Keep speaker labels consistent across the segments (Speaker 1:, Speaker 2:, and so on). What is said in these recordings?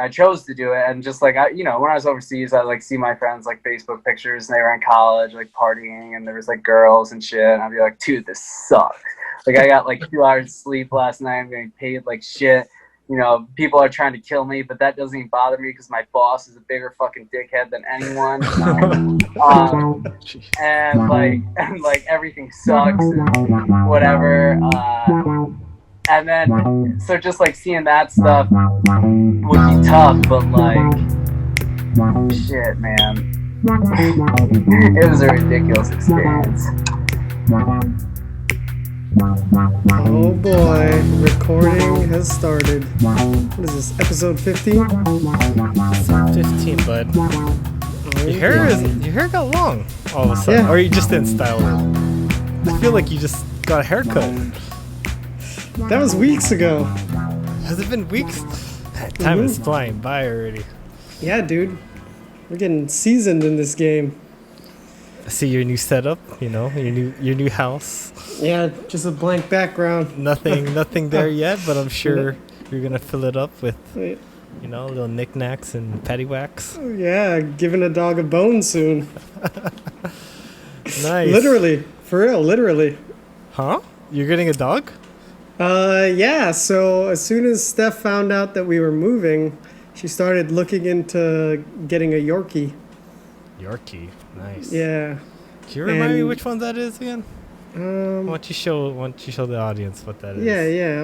Speaker 1: I chose to do it. And just like, when I was overseas, I like see my friends like Facebook pictures and they were in college, like partying, and there was like girls and shit. And I'd be like, dude, this sucks. Like, I got like 2 hours sleep last night. I'm getting paid like shit. People are trying to kill me, but that doesn't even bother me because my boss is a bigger fucking dickhead than anyone. And like everything sucks and whatever. And then, so just like seeing that stuff would be tough, but like, shit, man. It was a ridiculous experience.
Speaker 2: Oh boy, recording has started. What is this, episode 15?
Speaker 3: 15, bud. Your hair got long all of a sudden.
Speaker 2: Yeah.
Speaker 3: Or you just didn't style it. I feel like you just got a haircut.
Speaker 2: That was weeks ago.
Speaker 3: Has it been weeks? Time is flying by already.
Speaker 2: Yeah, dude. We're getting seasoned in this game.
Speaker 3: I see your new setup, your new house.
Speaker 2: Yeah, just a blank background.
Speaker 3: Nothing there yet, but I'm sure you're gonna fill it up with little knickknacks and paddywhacks.
Speaker 2: Yeah, giving a dog a bone soon.
Speaker 3: Nice.
Speaker 2: Literally. For real, literally.
Speaker 3: Huh? You're getting a dog?
Speaker 2: Yeah, so as soon as Steph found out that we were moving, she started looking into getting a Yorkie.
Speaker 3: Yorkie. Nice.
Speaker 2: Yeah.
Speaker 3: Can you remind me which one that is again? Why don't you show the audience what that is?
Speaker 2: Yeah,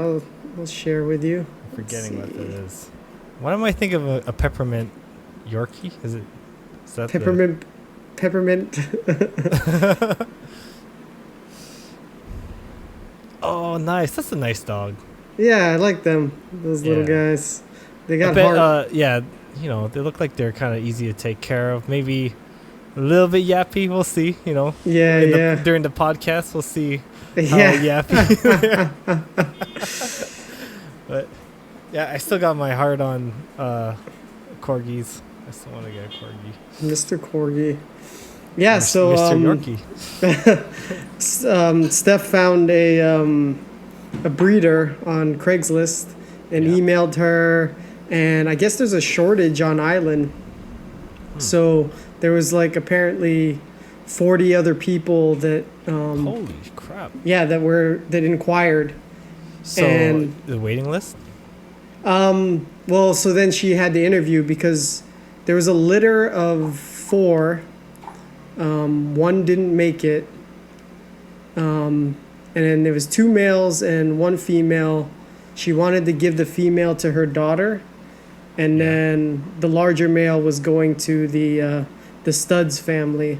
Speaker 2: I'll share with you.
Speaker 3: I'm forgetting what that is. Why am I thinking of a peppermint Yorkie? Is that
Speaker 2: peppermint?
Speaker 3: Oh, nice. That's a nice dog.
Speaker 2: Yeah, I like them. Those little guys. They got heart.
Speaker 3: They look like they're kind of easy to take care of. Maybe a little bit yappy. We'll see. During the podcast, we'll see how yappy. But yeah, I still got my heart on corgis. I still want to get a corgi.
Speaker 2: Mr. Corgi. Yeah, so
Speaker 3: Mr.
Speaker 2: Yorkie. Steph found a breeder on Craigslist and emailed her, and I guess there's a shortage on island. So there was like apparently 40 other people that
Speaker 3: holy crap.
Speaker 2: Yeah, that inquired.
Speaker 3: So
Speaker 2: and
Speaker 3: the waiting list?
Speaker 2: Well, so then she had the interview because there was a litter of 4. One didn't make it. And then there was 2 males and 1 female. She wanted to give the female to her daughter, and then the larger male was going to the Studs family.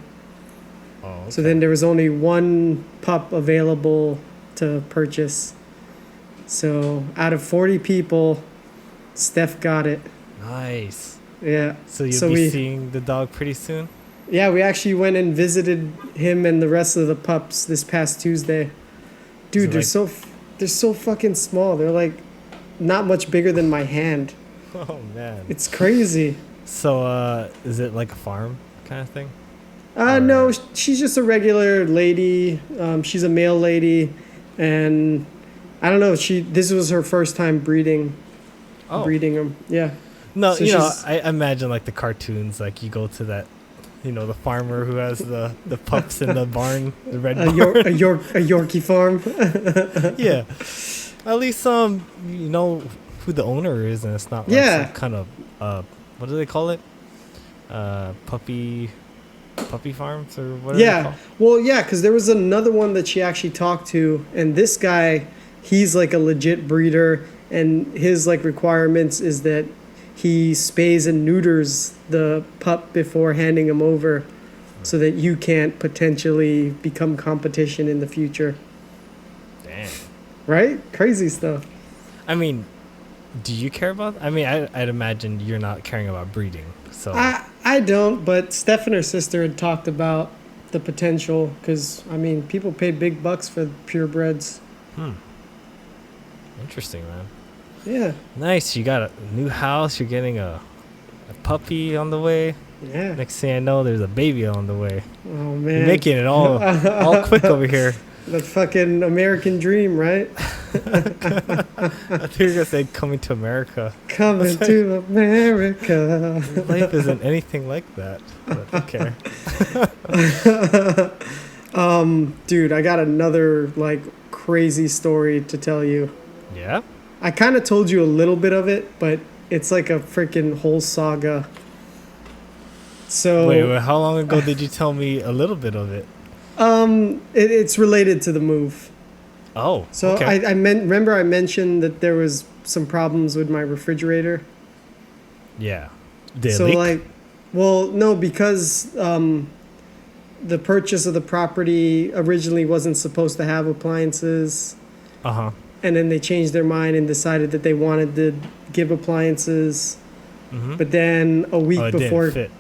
Speaker 3: Oh, okay.
Speaker 2: So then there was only 1 pup available to purchase. So out of 40 people, Steph got it.
Speaker 3: Nice.
Speaker 2: Yeah.
Speaker 3: So you'll be seeing the dog pretty soon?
Speaker 2: Yeah, we actually went and visited him and the rest of the pups this past Tuesday. Dude, they're so fucking small. They're like not much bigger than my hand.
Speaker 3: Oh man.
Speaker 2: It's crazy.
Speaker 3: So is it like a farm kind of thing?
Speaker 2: No, she's just a regular lady. She's a male lady, and I don't know, this was her first time breeding them. Yeah.
Speaker 3: No, so I imagine like the cartoons, like you go to that, the farmer who has the pups in the barn, the red barn.
Speaker 2: A Yorkie farm.
Speaker 3: Yeah. At least you know who the owner is, and it's not like some kind of what do they call it? Puppy farms or whatever.
Speaker 2: Yeah. Well, yeah, because there was another one that she actually talked to, and this guy, he's like a legit breeder, and his like requirements is that he spays and neuters the pup before handing him over, so that you can't potentially become competition in the future.
Speaker 3: Damn.
Speaker 2: Right? Crazy stuff.
Speaker 3: I mean, do you care about? I mean, I'd imagine you're not caring about breeding. So
Speaker 2: I don't, but Steph and her sister had talked about the potential, because I mean, people pay big bucks for purebreds.
Speaker 3: Interesting, man.
Speaker 2: Yeah.
Speaker 3: Nice. You got a new house. You're getting a puppy on the way.
Speaker 2: Yeah.
Speaker 3: Next thing I know, there's a baby on the way.
Speaker 2: Oh man.
Speaker 3: You're making it all quick over here.
Speaker 2: The fucking American dream, right?
Speaker 3: I think you're gonna say coming to America.
Speaker 2: Coming to America.
Speaker 3: Life isn't anything like that. But okay.
Speaker 2: Dude, I got another like crazy story to tell you.
Speaker 3: Yeah?
Speaker 2: I kind of told you a little bit of it, but it's like a freaking whole saga. So
Speaker 3: wait, how long ago did you tell me a little bit of it?
Speaker 2: It's related to the move.
Speaker 3: Oh,
Speaker 2: so
Speaker 3: okay.
Speaker 2: remember I mentioned that there was some problems with my refrigerator.
Speaker 3: Yeah. Did it
Speaker 2: So
Speaker 3: leak?
Speaker 2: like, well, no, because the purchase of the property originally wasn't supposed to have appliances.
Speaker 3: Uh-huh.
Speaker 2: And then they changed their mind and decided that they wanted to give appliances.
Speaker 3: Mm-hmm.
Speaker 2: But then a week
Speaker 3: it
Speaker 2: before,
Speaker 3: didn't fit.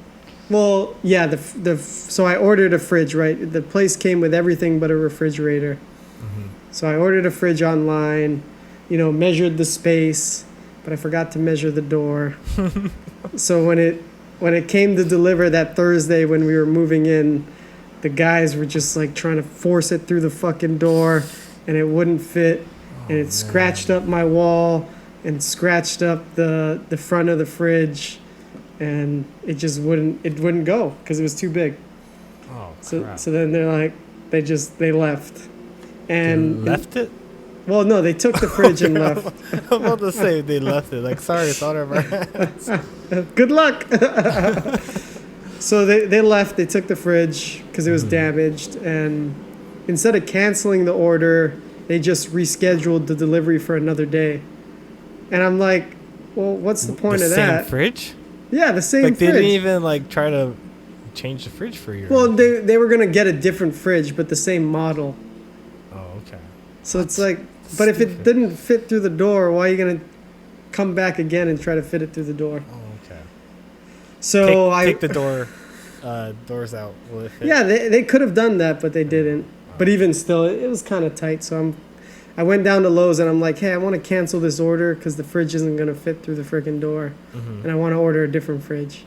Speaker 2: well, yeah, so I ordered a fridge, right? The place came with everything but a refrigerator.
Speaker 3: Mm-hmm.
Speaker 2: So I ordered a fridge online, measured the space, but I forgot to measure the door. So when it came to deliver that Thursday when we were moving in, the guys were just like trying to force it through the fucking door, and it wouldn't fit. And it scratched up my wall and scratched up the front of the fridge, and it just wouldn't go because it was too big.
Speaker 3: Oh,
Speaker 2: So
Speaker 3: crap.
Speaker 2: so then they're like, they left. And
Speaker 3: They left it?
Speaker 2: well, no, they took the fridge and left.
Speaker 3: I'm about to say they left it. Like, sorry, it's out of our hands.
Speaker 2: Good luck. So they left. They took the fridge because it was damaged, and instead of canceling the order, they just rescheduled the delivery for another day. And I'm like, well, what's the point of that?
Speaker 3: Same fridge?
Speaker 2: Yeah, the same
Speaker 3: Like,
Speaker 2: fridge.
Speaker 3: they didn't even, like, try to change the fridge for you?
Speaker 2: Well, they were going to get a different fridge, but the same model.
Speaker 3: Oh, okay.
Speaker 2: So it's like, but if it didn't fit through the door, why are you going to come back again and try to fit it through the door?
Speaker 3: Oh, okay.
Speaker 2: So
Speaker 3: take the doors out. Will it fit?
Speaker 2: Yeah, they could have done that, but they didn't. But even still, it was kind of tight. So I went down to Lowe's and I'm like, hey, I want to cancel this order because the fridge isn't going to fit through the freaking door.
Speaker 3: Mm-hmm.
Speaker 2: And I want to order a different fridge.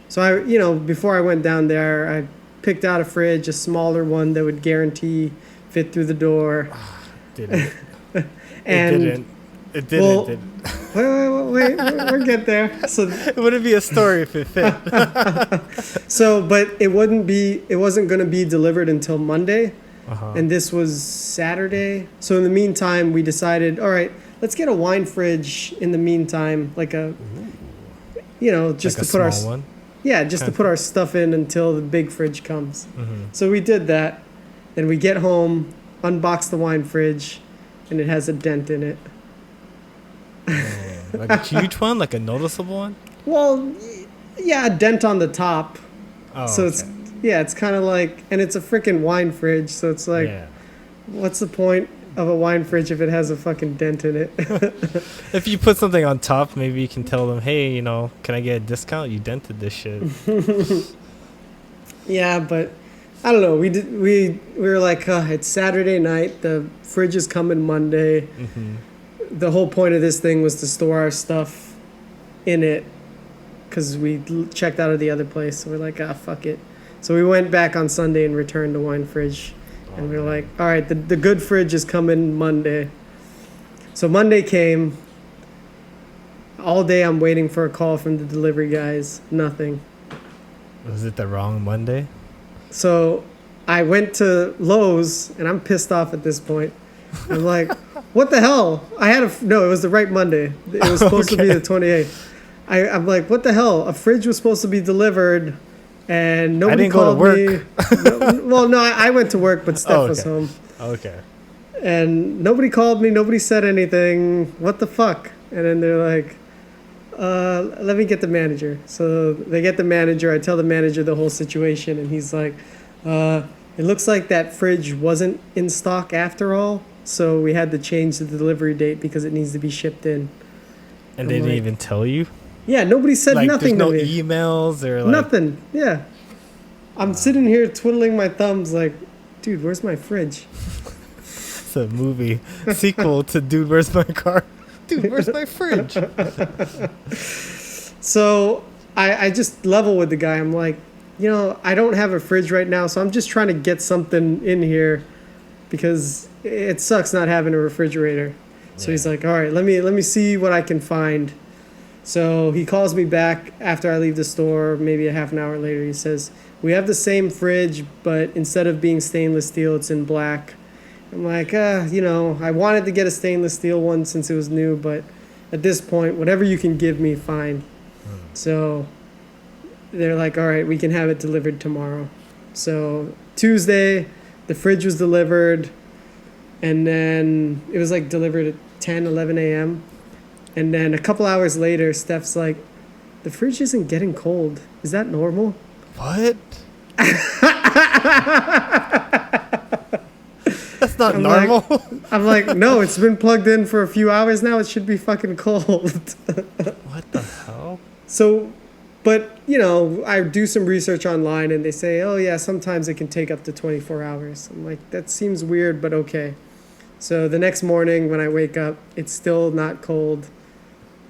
Speaker 2: So before I went down there, I picked out a fridge, a smaller one that would guarantee fit through the door.
Speaker 3: Didn't.
Speaker 2: And
Speaker 3: It didn't.
Speaker 2: well,
Speaker 3: Did.
Speaker 2: wait, we'll get there. So
Speaker 3: It wouldn't be a story if it fit.
Speaker 2: but it wasn't going to be delivered until Monday.
Speaker 3: Uh-huh.
Speaker 2: And this was Saturday. So in the meantime, we decided, all right, let's get a wine fridge in the meantime, like just
Speaker 3: like
Speaker 2: to put our
Speaker 3: small one.
Speaker 2: yeah, just to put our stuff in until the big fridge comes.
Speaker 3: Mm-hmm.
Speaker 2: So we did that. Then we get home, unbox the wine fridge, and it has a dent in it.
Speaker 3: Like a huge one, like a noticeable one.
Speaker 2: Well, yeah, a dent on the top.
Speaker 3: Oh,
Speaker 2: So
Speaker 3: okay.
Speaker 2: it's kind of like, and it's a freaking wine fridge, so it's like,
Speaker 3: yeah.
Speaker 2: what's the point of a wine fridge if it has a fucking dent in it?
Speaker 3: If you put something on top, maybe you can tell them, hey, can I get a discount? You dented this shit.
Speaker 2: Yeah, but I don't know. We were like, it's Saturday night. The fridge is coming Monday.
Speaker 3: Mm-hmm.
Speaker 2: The whole point of this thing was to store our stuff in it because we checked out of the other place. So we're like, fuck it. So we went back on Sunday and returned the wine fridge. And we were like, all right, the good fridge is coming Monday. So Monday came. All day I'm waiting for a call from the delivery guys. Nothing.
Speaker 3: Was it the wrong Monday?
Speaker 2: So I went to Lowe's, and I'm pissed off at this point. I'm like, what the hell? No, it was the right Monday. It was supposed to be the 28th. I'm like, what the hell? A fridge was supposed to be delivered, and nobody
Speaker 3: didn't go to
Speaker 2: called
Speaker 3: work.
Speaker 2: me. Well, no, I went to work, but Steph was
Speaker 3: okay.
Speaker 2: home.
Speaker 3: Okay.
Speaker 2: And nobody called me. Nobody said anything. What the fuck? And then they're like, let me get the manager. So they get the manager. I tell the manager the whole situation, and he's like, it looks like that fridge wasn't in stock after all, so we had to change the delivery date because it needs to be shipped in.
Speaker 3: And they didn't
Speaker 2: like-
Speaker 3: even tell you?
Speaker 2: Yeah, nobody said
Speaker 3: Like,
Speaker 2: nothing
Speaker 3: there's no
Speaker 2: to me.
Speaker 3: emails or like...
Speaker 2: Nothing. Yeah. I'm sitting here twiddling my thumbs like, dude, where's my fridge?
Speaker 3: It's a movie sequel to Dude, Where's My Car? Dude, where's my fridge?
Speaker 2: So I just level with the guy. I'm like, I don't have a fridge right now, so I'm just trying to get something in here because it sucks not having a refrigerator. So he's like, all right, let me see what I can find. So he calls me back after I leave the store, maybe a half an hour later. He says, we have the same fridge, but instead of being stainless steel, it's in black. I'm like, I wanted to get a stainless steel one since it was new, but at this point, whatever you can give me, fine. So they're like, all right, we can have it delivered tomorrow. So Tuesday, the fridge was delivered, and then it was like delivered at 10, 11 a.m. And then a couple hours later, Steph's like, the fridge isn't getting cold. Is that normal?
Speaker 3: What? That's not normal.
Speaker 2: I'm like, no, it's been plugged in for a few hours now. It should be fucking cold.
Speaker 3: What the hell?
Speaker 2: So, but, I do some research online and they say, oh, yeah, sometimes it can take up to 24 hours. I'm like, that seems weird, but okay. So the next morning when I wake up, it's still not cold.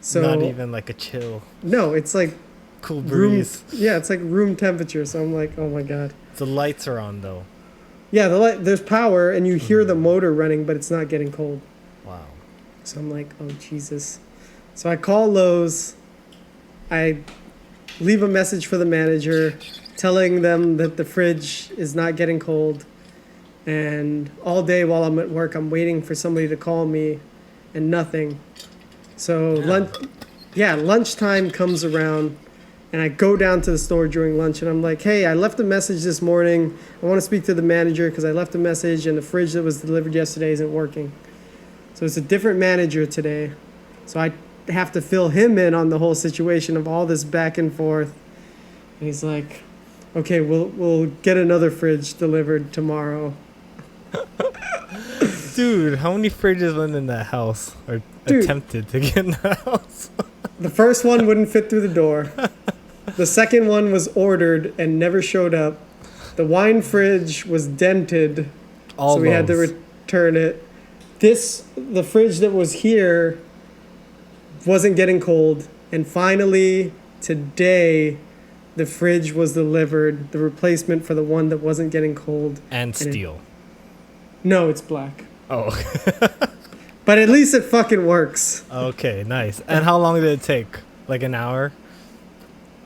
Speaker 2: So
Speaker 3: not even like a chill.
Speaker 2: No, it's like
Speaker 3: cool breeze.
Speaker 2: It's like room temperature. So I'm like, oh my God.
Speaker 3: The lights are on though.
Speaker 2: Yeah, there's power and you hear the motor running, but it's not getting cold.
Speaker 3: Wow.
Speaker 2: So I'm like, oh Jesus. So I call Lowe's. I leave a message for the manager telling them that the fridge is not getting cold. And all day while I'm at work, I'm waiting for somebody to call me and nothing. So lunchtime comes around and I go down to the store during lunch and I'm like, hey, I left a message this morning. I want to speak to the manager because I left a message and the fridge that was delivered yesterday isn't working. So it's a different manager today. So I have to fill him in on the whole situation of all this back and forth. And he's like, okay, we'll get another fridge delivered tomorrow.
Speaker 3: Dude, how many fridges went in that house or attempted to get in that house?
Speaker 2: The first one wouldn't fit through the door. The second one was ordered and never showed up. The wine fridge was dented, so we had to return it. The fridge that was here wasn't getting cold. And finally, today, the fridge was delivered, the replacement for the one that wasn't getting cold.
Speaker 3: And steel.
Speaker 2: No, it's black.
Speaker 3: Oh.
Speaker 2: But at least it fucking works.
Speaker 3: Okay, nice. And how long did it take? Like an hour?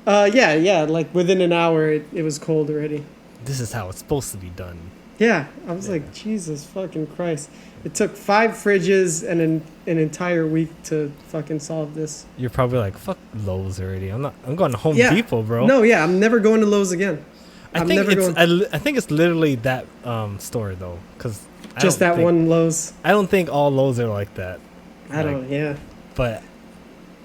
Speaker 2: Yeah. Like within an hour, it was cold already.
Speaker 3: This is how it's supposed to be done.
Speaker 2: Yeah, I was like, Jesus fucking Christ. It took 5 fridges and an entire week to fucking solve this.
Speaker 3: You're probably like, fuck Lowe's already. I'm going to Home Depot, bro.
Speaker 2: No, yeah, I'm never going to Lowe's again.
Speaker 3: I think it's literally that store though, because
Speaker 2: just that one Lowe's.
Speaker 3: I don't think all Lowe's are like that.
Speaker 2: Yeah.
Speaker 3: But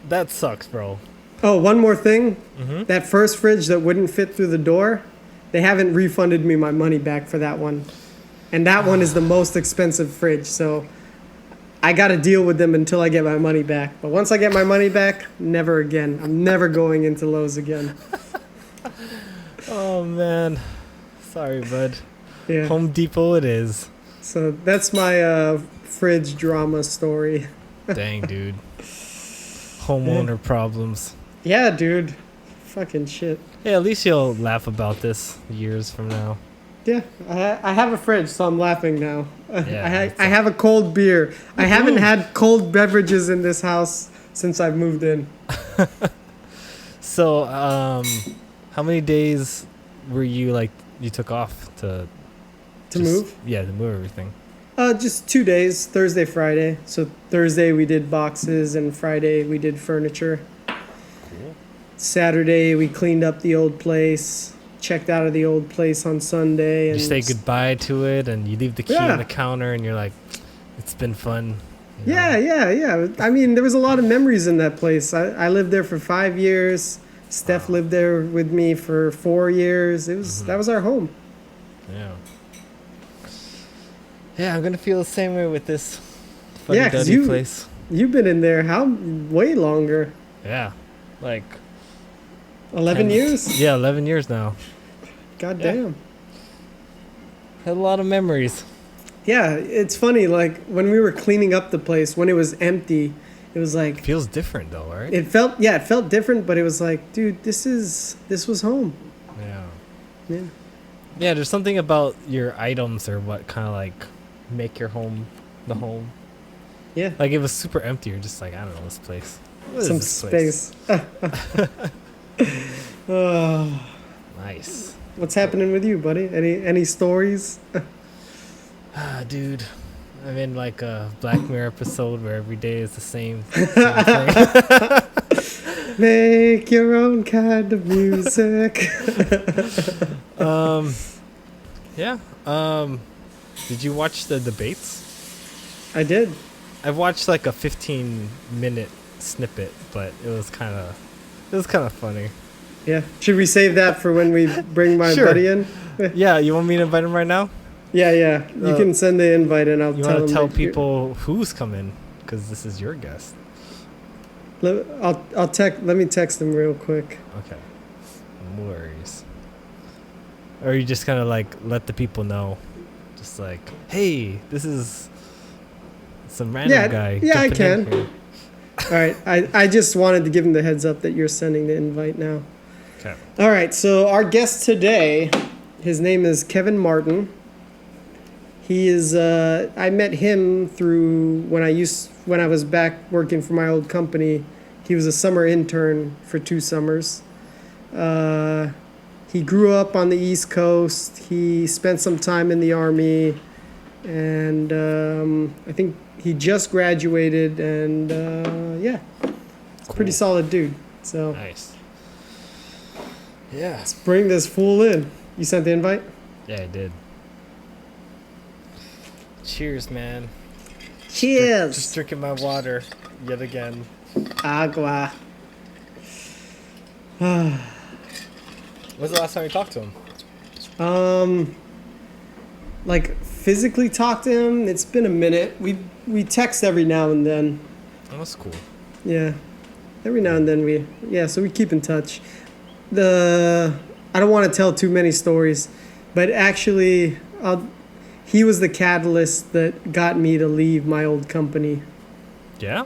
Speaker 3: that sucks, bro.
Speaker 2: Oh, one more thing.
Speaker 3: Mm-hmm.
Speaker 2: That first fridge that wouldn't fit through the door, they haven't refunded me my money back for that one. And that one is the most expensive fridge, so I got to deal with them until I get my money back. But once I get my money back, never again. I'm never going into Lowe's again.
Speaker 3: Oh, man. Sorry, bud.
Speaker 2: Yeah.
Speaker 3: Home Depot it is.
Speaker 2: So that's my fridge drama story.
Speaker 3: Dang, dude. Homeowner problems.
Speaker 2: Yeah, dude. Fucking shit.
Speaker 3: Hey, at least you'll laugh about this years from now.
Speaker 2: Yeah, I have a fridge, so I'm laughing now.
Speaker 3: Yeah,
Speaker 2: I have a cold beer. I haven't had cold beverages in this house since I've moved in.
Speaker 3: So, how many days were you took off to
Speaker 2: move?
Speaker 3: Yeah, to move everything.
Speaker 2: Just 2 days, Thursday, Friday. So Thursday we did boxes and Friday we did furniture.
Speaker 3: Cool.
Speaker 2: Saturday we cleaned up the old place, checked out of the old place on Sunday. And
Speaker 3: you say goodbye to it and you leave the key on the counter and you're like, it's been fun. You know?
Speaker 2: Yeah. I mean, there was a lot of memories in that place. I lived there for 5 years. Steph lived there with me for 4 years. That was our home.
Speaker 3: Yeah. Yeah, I'm gonna feel the same way with this
Speaker 2: fuddy-duddy
Speaker 3: place.
Speaker 2: You've been in there way longer.
Speaker 3: Yeah, like
Speaker 2: 11 years.
Speaker 3: Yeah, 11 years now.
Speaker 2: God damn.
Speaker 3: Had a lot of memories.
Speaker 2: Yeah, it's funny. Like when we were cleaning up the place, when it was empty, it was like
Speaker 3: feels different though, right?
Speaker 2: It felt different, but it was like, dude, this was home.
Speaker 3: Yeah. Yeah, there's something about your items or what kind of like make your home the home.
Speaker 2: Yeah.
Speaker 3: Like it was super empty. You're just like, I don't know this place. What is
Speaker 2: Some
Speaker 3: this place?
Speaker 2: space. Oh,
Speaker 3: Nice.
Speaker 2: what's happening with you, buddy? Any stories?
Speaker 3: Dude, I'm in like a Black Mirror episode where every day is the same thing.
Speaker 2: Make your own kind of music.
Speaker 3: Yeah. Did you watch the debates?
Speaker 2: I did.
Speaker 3: I watched like a 15-minute snippet, but it was kind of funny.
Speaker 2: Yeah. Should we save that for when we bring my
Speaker 3: Sure.
Speaker 2: buddy in?
Speaker 3: Yeah, you want me to invite him right now?
Speaker 2: Yeah. You can send the invite and I'll
Speaker 3: You
Speaker 2: tell
Speaker 3: want
Speaker 2: him.
Speaker 3: to tell
Speaker 2: that you're-
Speaker 3: people who's coming because this is your guest.
Speaker 2: Let me text him real quick.
Speaker 3: Okay. No worries. Or you just kind of like let the people know, just like, hey, this is some random guy.
Speaker 2: Yeah, I
Speaker 3: jumping in
Speaker 2: can.
Speaker 3: here."
Speaker 2: All right. I just wanted to give him the heads up that you're sending the invite now.
Speaker 3: Okay.
Speaker 2: All right. So our guest today, his name is Kevin Martin. He is. I met him through when I was back working for my old company. He was a summer intern for 2 summers. He grew up on the East Coast. He spent some time in the Army, and I think he just graduated. And yeah, it's a pretty solid dude. So
Speaker 3: Nice. Yeah.
Speaker 2: let's bring this fool in. You sent the invite?
Speaker 3: Yeah, I did. Cheers, man.
Speaker 2: Cheers.
Speaker 3: Just drinking my water yet again.
Speaker 2: Agua.
Speaker 3: When's the last time you talked to him?
Speaker 2: Like physically talk to him. It's been a minute. We text every now and then.
Speaker 3: Oh, that's cool.
Speaker 2: Yeah, every now and then so we keep in touch. I don't want to tell too many stories, but actually, he was the catalyst that got me to leave my old company.
Speaker 3: Yeah?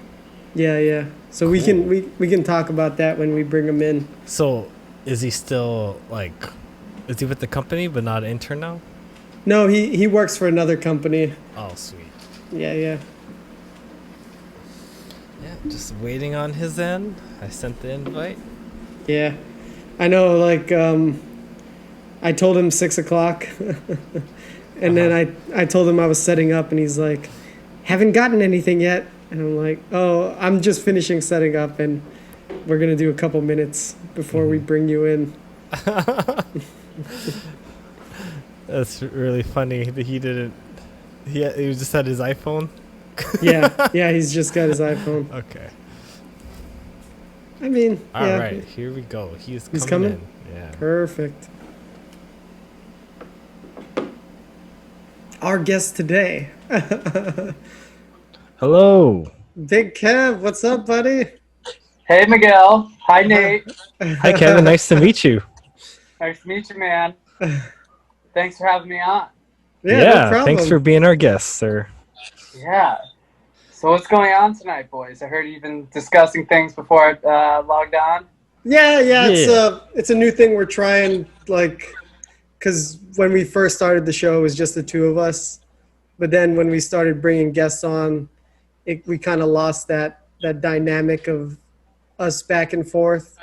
Speaker 2: Yeah. So
Speaker 3: Cool.
Speaker 2: we can talk about that when we bring him in.
Speaker 3: So, is he still, like, is he with the company but not an intern now?
Speaker 2: No, he works for another company.
Speaker 3: Oh, sweet.
Speaker 2: Yeah.
Speaker 3: Yeah, just waiting on his end. I sent the invite.
Speaker 2: Yeah. I know, like, I told him 6:00, and then I told him I was setting up, and he's like, haven't gotten anything yet. And I'm like, oh, I'm just finishing setting up, and we're going to do a couple minutes before we bring you in.
Speaker 3: That's really funny that he didn't. He just had his iPhone.
Speaker 2: Yeah, he's just got his iPhone.
Speaker 3: Okay.
Speaker 2: I mean,
Speaker 3: All
Speaker 2: yeah.
Speaker 3: right, here we go. He's
Speaker 2: He's
Speaker 3: coming
Speaker 2: coming?
Speaker 3: in. Yeah.
Speaker 2: Perfect. Our guest today,
Speaker 3: Hello.
Speaker 2: Big Kev. What's up, buddy?
Speaker 1: Hey, Miguel. Hi, Nate.
Speaker 3: Hi, Kevin. Nice to meet you.
Speaker 1: Nice to meet you, man. Thanks for having me on.
Speaker 2: Yeah, no problem.
Speaker 3: Thanks for being our guest, sir.
Speaker 1: Yeah. So what's going on tonight, boys? I heard you've been discussing things before I logged on.
Speaker 2: Yeah. It's a new thing we're trying, like, because when we first started the show, it was just the 2 of us. But then when we started bringing guests on, we kind of lost that dynamic of us back and forth.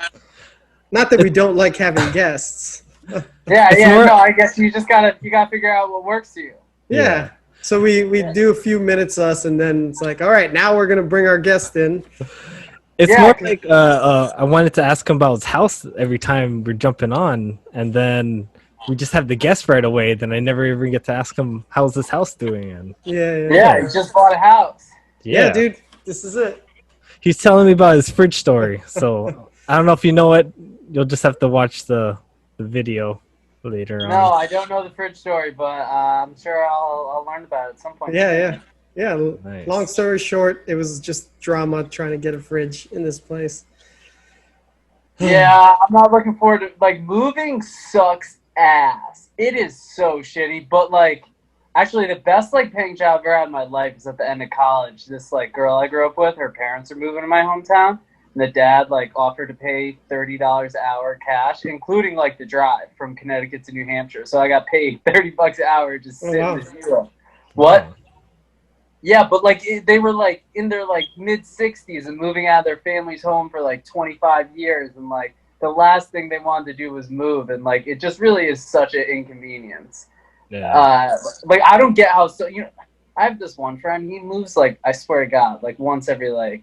Speaker 2: Not that we don't like having guests.
Speaker 1: Yeah. No, I guess you gotta figure out what works for you.
Speaker 2: Yeah. So we do a few minutes us, and then it's like, all right, now we're gonna bring our guest in.
Speaker 3: It's
Speaker 1: Yeah,
Speaker 3: more
Speaker 1: 'cause-
Speaker 3: like I wanted to ask him about his house every time we're jumping on, and then we just have the guest right away. Then I never even get to ask him how's this house doing. And
Speaker 1: Yeah, you just bought a house.
Speaker 2: yeah, dude, this is it.
Speaker 3: he's telling me about his fridge story. So I don't know if you know it. You'll just have to watch the video later on.
Speaker 1: No, I don't know the fridge story, but I'm sure I'll learn about it at some point.
Speaker 2: Yeah.
Speaker 3: Nice.
Speaker 2: Long story short, it was just drama trying to get a fridge in this place.
Speaker 1: Yeah, I'm not looking forward to, like, moving sucks ass. It is so shitty, but, like, actually the best, like, paying job I've ever had in my life is at the end of college. This, like, girl I grew up with, her parents are moving to my hometown, and the dad, like, offered to pay $30 an hour cash, including, like, the drive from Connecticut to New Hampshire. So I got paid $30 an hour just sitting
Speaker 2: wow.
Speaker 1: in the zero. What? Yeah, but like they were like in their like mid-60s and moving out of their family's home for like 25 years, and like the last thing they wanted to do was move, and like it just really is such an inconvenience.
Speaker 3: Yeah.
Speaker 1: Like I don't get how I have this one friend, he moves like, I swear to God, like once every like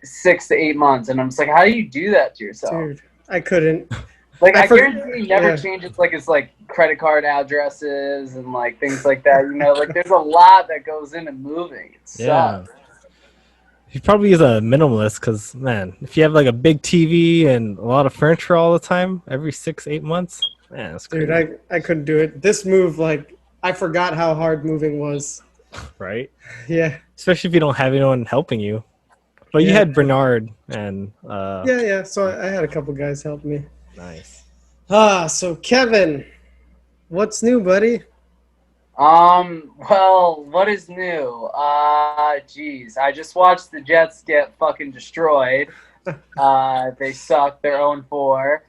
Speaker 1: 6 to 8 months, and I'm just like, how do you do that to yourself?
Speaker 2: Dude, I couldn't.
Speaker 1: Like I guarantee he never changes like his like credit card addresses and like things like that. Like there's a lot that goes into moving. It sucks.
Speaker 3: He probably is a minimalist because, man, if you have like a big TV and a lot of furniture all the time, every 6-8 months, man, that's crazy.
Speaker 2: Dude, I couldn't do it. This move, like, I forgot how hard moving was.
Speaker 3: Right?
Speaker 2: Yeah.
Speaker 3: Especially if you don't have anyone helping you. But you had Bernard and...
Speaker 2: Yeah. So I had a couple guys help me.
Speaker 3: Nice.
Speaker 2: So Kevin, what's new, buddy?
Speaker 1: Well, what is new? Geez, I just watched the Jets get fucking destroyed. They suck. They're 0-4.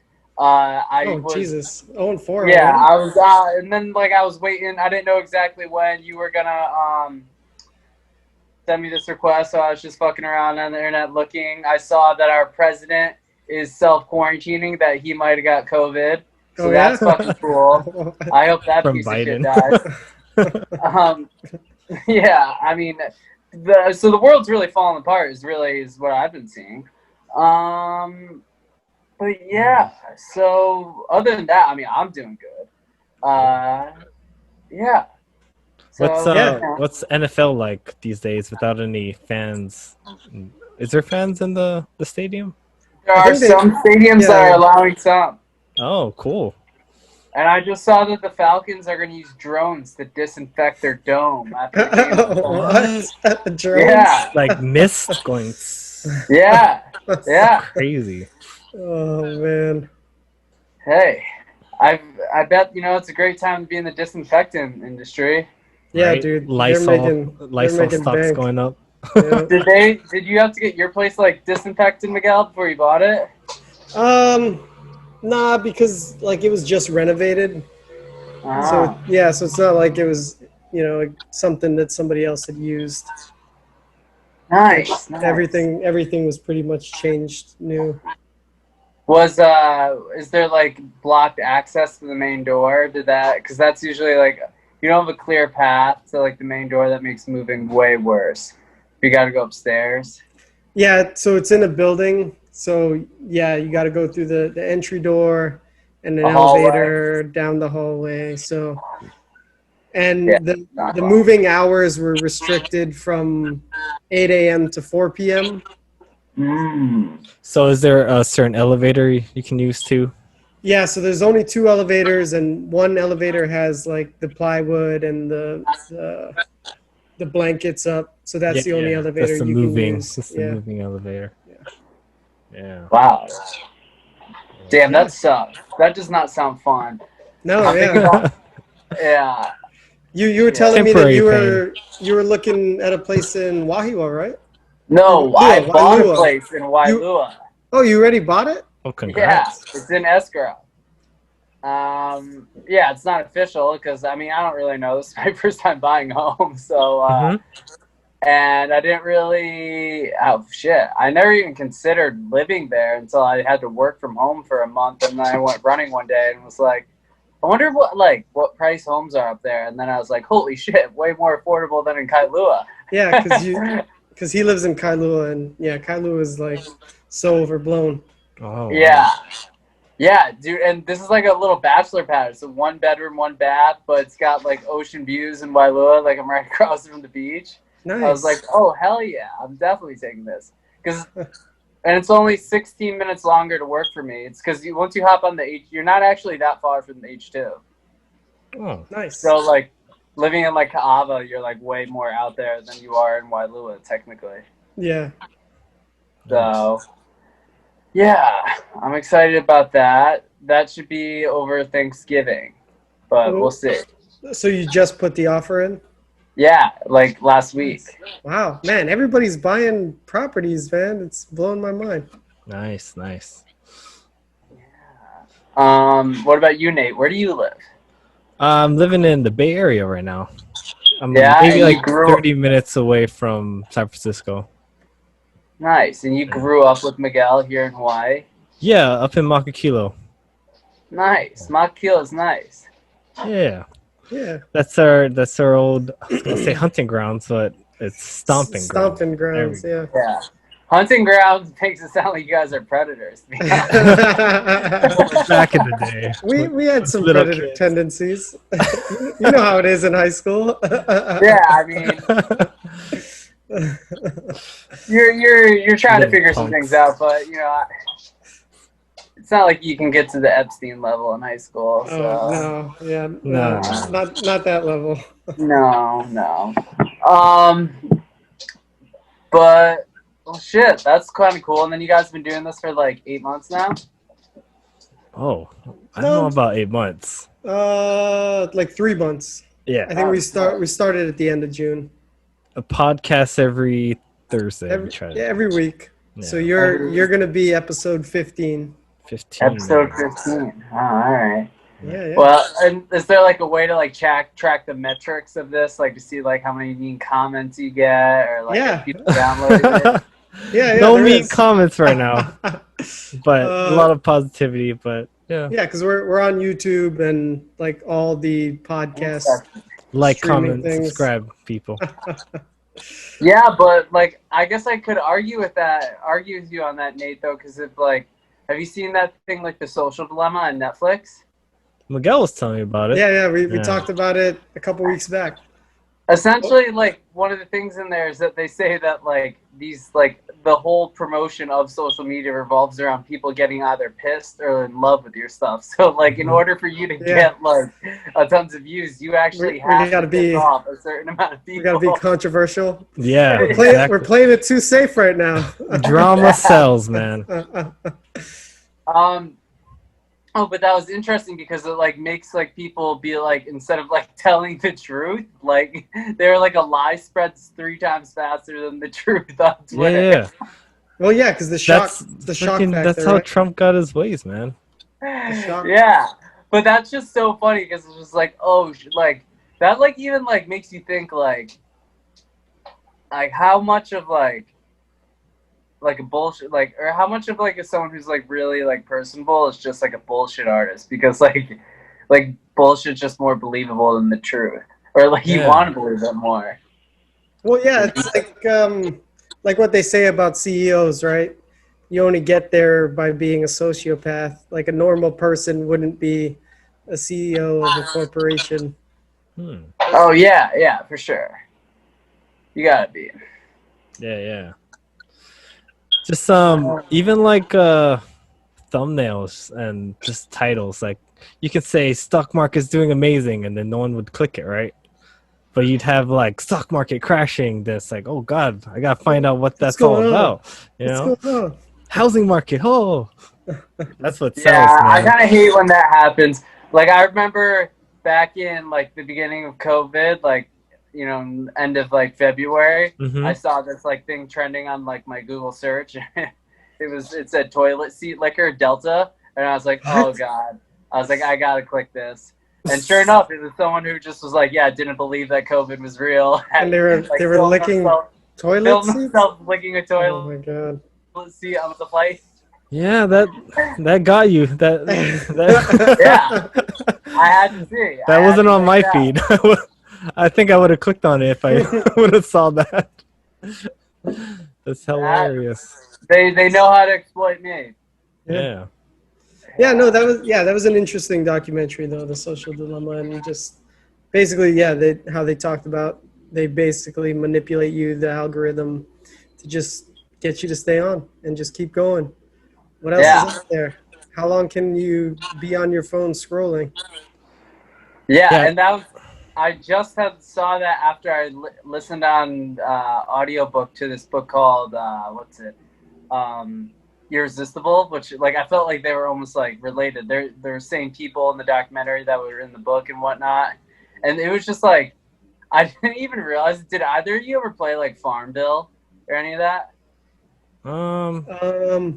Speaker 2: Jesus, 0-4.
Speaker 1: Yeah, I was, and then like I was waiting. I didn't know exactly when you were gonna send me this request, so I was just fucking around on the internet looking. I saw that our president is self-quarantining, that he might have got COVID. So that's fucking cool. I hope that
Speaker 3: From
Speaker 1: piece
Speaker 3: Biden.
Speaker 1: of shit dies. Yeah, I mean, so the world's really falling apart is what I've been seeing. But yeah, so other than that, I mean, I'm doing good. Yeah. So,
Speaker 3: what's NFL like these days without any fans? Is there fans in the stadium?
Speaker 1: There are some stadiums that are allowing some.
Speaker 3: Oh, cool.
Speaker 1: And I just saw that the Falcons are going to use drones to disinfect their dome after the game.
Speaker 2: What? Drones?
Speaker 1: Yeah.
Speaker 3: Like mist going...
Speaker 1: Yeah. Yeah.
Speaker 3: Crazy.
Speaker 2: Oh, man.
Speaker 1: Hey, I bet, it's a great time to be in the disinfectant industry.
Speaker 2: Yeah,
Speaker 3: right?
Speaker 2: dude.
Speaker 3: Lysol stocks going up.
Speaker 2: Yeah.
Speaker 1: Did you have to get your place like disinfected, Miguel, before you bought it?
Speaker 2: Nah, because like it was just renovated.
Speaker 1: Ah.
Speaker 2: So it's not like it was, like something that somebody else had used.
Speaker 1: Nice.
Speaker 2: Everything was pretty much changed new.
Speaker 1: Is there like blocked access to the main door? Because that's usually like, you don't have a clear path to like the main door. That makes moving way worse. You got to go upstairs.
Speaker 2: Yeah, so it's in a building. So yeah, you got to go through the entry door and an elevator down the hallway. So, and the moving hours were restricted from 8 a.m. to 4 p.m.
Speaker 3: So is there a certain elevator you can use too?
Speaker 2: Yeah, so there's only 2 elevators, and one elevator has like the plywood and the blankets up. So that's the only elevator you can use.
Speaker 3: That's the moving elevator. Yeah.
Speaker 1: Wow. Damn, that sucks. That does not sound fun.
Speaker 2: No,
Speaker 1: yeah.
Speaker 2: You were telling me that you were looking at a place in Wahiawa, right?
Speaker 1: No, I bought a place in Wailua.
Speaker 2: You already bought it?
Speaker 3: Oh, congrats.
Speaker 1: Yeah, it's in escrow. Yeah, it's not official because, I mean, I don't really know. This is my first time buying a home, so, and I didn't really, I never even considered living there until I had to work from home for a month, and then I went running one day and was like, I wonder what price homes are up there, and then I was like, holy shit, way more affordable than in Kailua.
Speaker 2: Yeah, because he lives in Kailua, and Kailua is like so overblown.
Speaker 3: Oh,
Speaker 1: yeah. Wow. Yeah, dude, and this is like a little bachelor pad. It's a 1 bedroom, 1 bath, but it's got like ocean views in Wailua, like I'm right across from the beach.
Speaker 2: Nice.
Speaker 1: I was like, oh, hell yeah, I'm definitely taking this. And it's only 16 minutes longer to work for me. It's because once you hop on the H, you're not actually that far from the H2.
Speaker 3: Oh,
Speaker 2: nice.
Speaker 1: So like living in like Ka'ava, you're like way more out there than you are in Wailua, technically.
Speaker 2: Yeah.
Speaker 1: So... yeah, I'm excited about that. That should be over Thanksgiving, but we'll see.
Speaker 2: So you just put the offer in?
Speaker 1: Yeah, like last week.
Speaker 2: Wow, man, everybody's buying properties, man. It's blowing my mind.
Speaker 3: Nice.
Speaker 1: Yeah. What about you, Nate? Where do you live?
Speaker 3: I'm living in the Bay Area right now. I'm
Speaker 1: Yeah,
Speaker 3: maybe
Speaker 1: and you
Speaker 3: like
Speaker 1: grew
Speaker 3: 30 minutes away from San Francisco.
Speaker 1: nice, and you grew up with Miguel here in Hawaii.
Speaker 3: Yeah, up in Makakilo.
Speaker 1: Nice, Makil is nice.
Speaker 3: Yeah.
Speaker 2: Yeah.
Speaker 3: That's our old, I was gonna say hunting grounds, but it's stomping grounds.
Speaker 2: Stomping
Speaker 3: There we
Speaker 2: grounds,
Speaker 3: go.
Speaker 2: yeah.
Speaker 1: Yeah, hunting grounds makes it sound like you guys are predators. To be honest.
Speaker 3: Back in the day.
Speaker 2: we had some
Speaker 3: Little
Speaker 2: predator
Speaker 3: kids.
Speaker 2: tendencies. You know how it is in high school.
Speaker 1: Yeah, I mean, you're trying to
Speaker 3: Little
Speaker 1: figure some things
Speaker 3: punks.
Speaker 1: out, but it's not like you can get to the Epstein level in high school. So
Speaker 2: Oh no, yeah,
Speaker 3: No.
Speaker 2: not that level.
Speaker 1: no. Um, but well, shit, that's kind of cool. And then you guys have been doing this for like 8 months now.
Speaker 3: Oh, I don't
Speaker 2: No.
Speaker 3: know about 8 months.
Speaker 2: Like 3 months.
Speaker 3: Yeah.
Speaker 2: I think we started at the end of June.
Speaker 3: A podcast every Thursday. We try to
Speaker 2: Every week.
Speaker 3: Yeah.
Speaker 2: So you're gonna be episode 15.
Speaker 3: 15.
Speaker 1: Episode
Speaker 3: maybe.
Speaker 1: 15. Oh, all right.
Speaker 2: Yeah.
Speaker 1: Well, and is there like a way to like track the metrics of this, like to see like how many mean comments you get, or like if people download it?
Speaker 2: Yeah.
Speaker 3: No
Speaker 2: there
Speaker 3: mean
Speaker 2: is.
Speaker 3: comments right now, but a lot of positivity. But yeah,
Speaker 2: because we're on YouTube and like all the podcasts.
Speaker 3: like,
Speaker 2: streaming
Speaker 3: comment,
Speaker 2: things.
Speaker 3: subscribe, people.
Speaker 1: Yeah, but like I guess I could argue with you on that, Nate, though, because if like, have you seen that thing like The Social Dilemma on Netflix?
Speaker 3: Miguel was telling me about it.
Speaker 2: Yeah. We talked about it a couple weeks back.
Speaker 1: Essentially, like one of the things in there is that they say that like these like the whole promotion of social media revolves around people getting either pissed or in love with your stuff. So like in order for you to get like tons of views, you actually have to piss off a certain amount of people.
Speaker 2: We gotta be controversial.
Speaker 3: Yeah,
Speaker 2: we're playing it too safe right now.
Speaker 3: Drama sells, man.
Speaker 1: Oh, but that was interesting because it like makes like people be like, instead of like telling the truth, like they're like a lie spreads 3 times faster than the truth on Twitter.
Speaker 3: Yeah.
Speaker 2: Well, yeah, because the shock factor.
Speaker 3: That's how Trump got his ways, man.
Speaker 1: Yeah, but that's just so funny because it's just like, oh, like that, like even like makes you think like how much of like a bullshit, like, or how much of like someone who's like really like personable is just like a bullshit artist, because like bullshit's just more believable than the truth, or like you want to believe it more.
Speaker 2: Well, yeah, it's like what they say about CEOs, right? You only get there by being a sociopath. Like a normal person wouldn't be a CEO of a corporation.
Speaker 1: Oh yeah, for sure. You gotta be.
Speaker 3: Yeah. Just even like thumbnails and just titles, like you could say stock market's doing amazing and then no one would click it, right? But you'd have like stock market crashing, that's like, oh god, I gotta find out what that's all about. You know? Housing market, that's what sells.
Speaker 1: Yeah,
Speaker 3: man.
Speaker 1: I kinda hate when that happens. Like I remember back in like the beginning of COVID, like end of like February, I saw this like thing trending on like my Google search. It said toilet seat liquor Delta, and I was like, oh god. I was like, I gotta click this. And sure enough, it was someone who just was like, yeah, didn't believe that COVID was real.
Speaker 2: And they were licking toilet seats?
Speaker 1: Licking a toilet.
Speaker 2: Oh my god.
Speaker 1: Seat on the flight.
Speaker 3: Yeah, that got you. That
Speaker 1: yeah. I had to see.
Speaker 3: That wasn't on my feed. I think I would have clicked on it if I would have saw that. That's hilarious.
Speaker 1: They know how to exploit me.
Speaker 3: Yeah.
Speaker 2: Yeah, no, that was an interesting documentary though, The Social Dilemma, and just basically, how they talked about they basically manipulate you, the algorithm, to just get you to stay on and just keep going. What else is out there? How long can you be on your phone scrolling?
Speaker 1: Yeah. And that was, I just saw that after I listened on audiobook to this book called Irresistible, which like I felt like they were almost like related. They're same people in the documentary that were in the book and whatnot, and it was just like I didn't even realize. Did either of you ever play like Farmville or any of that?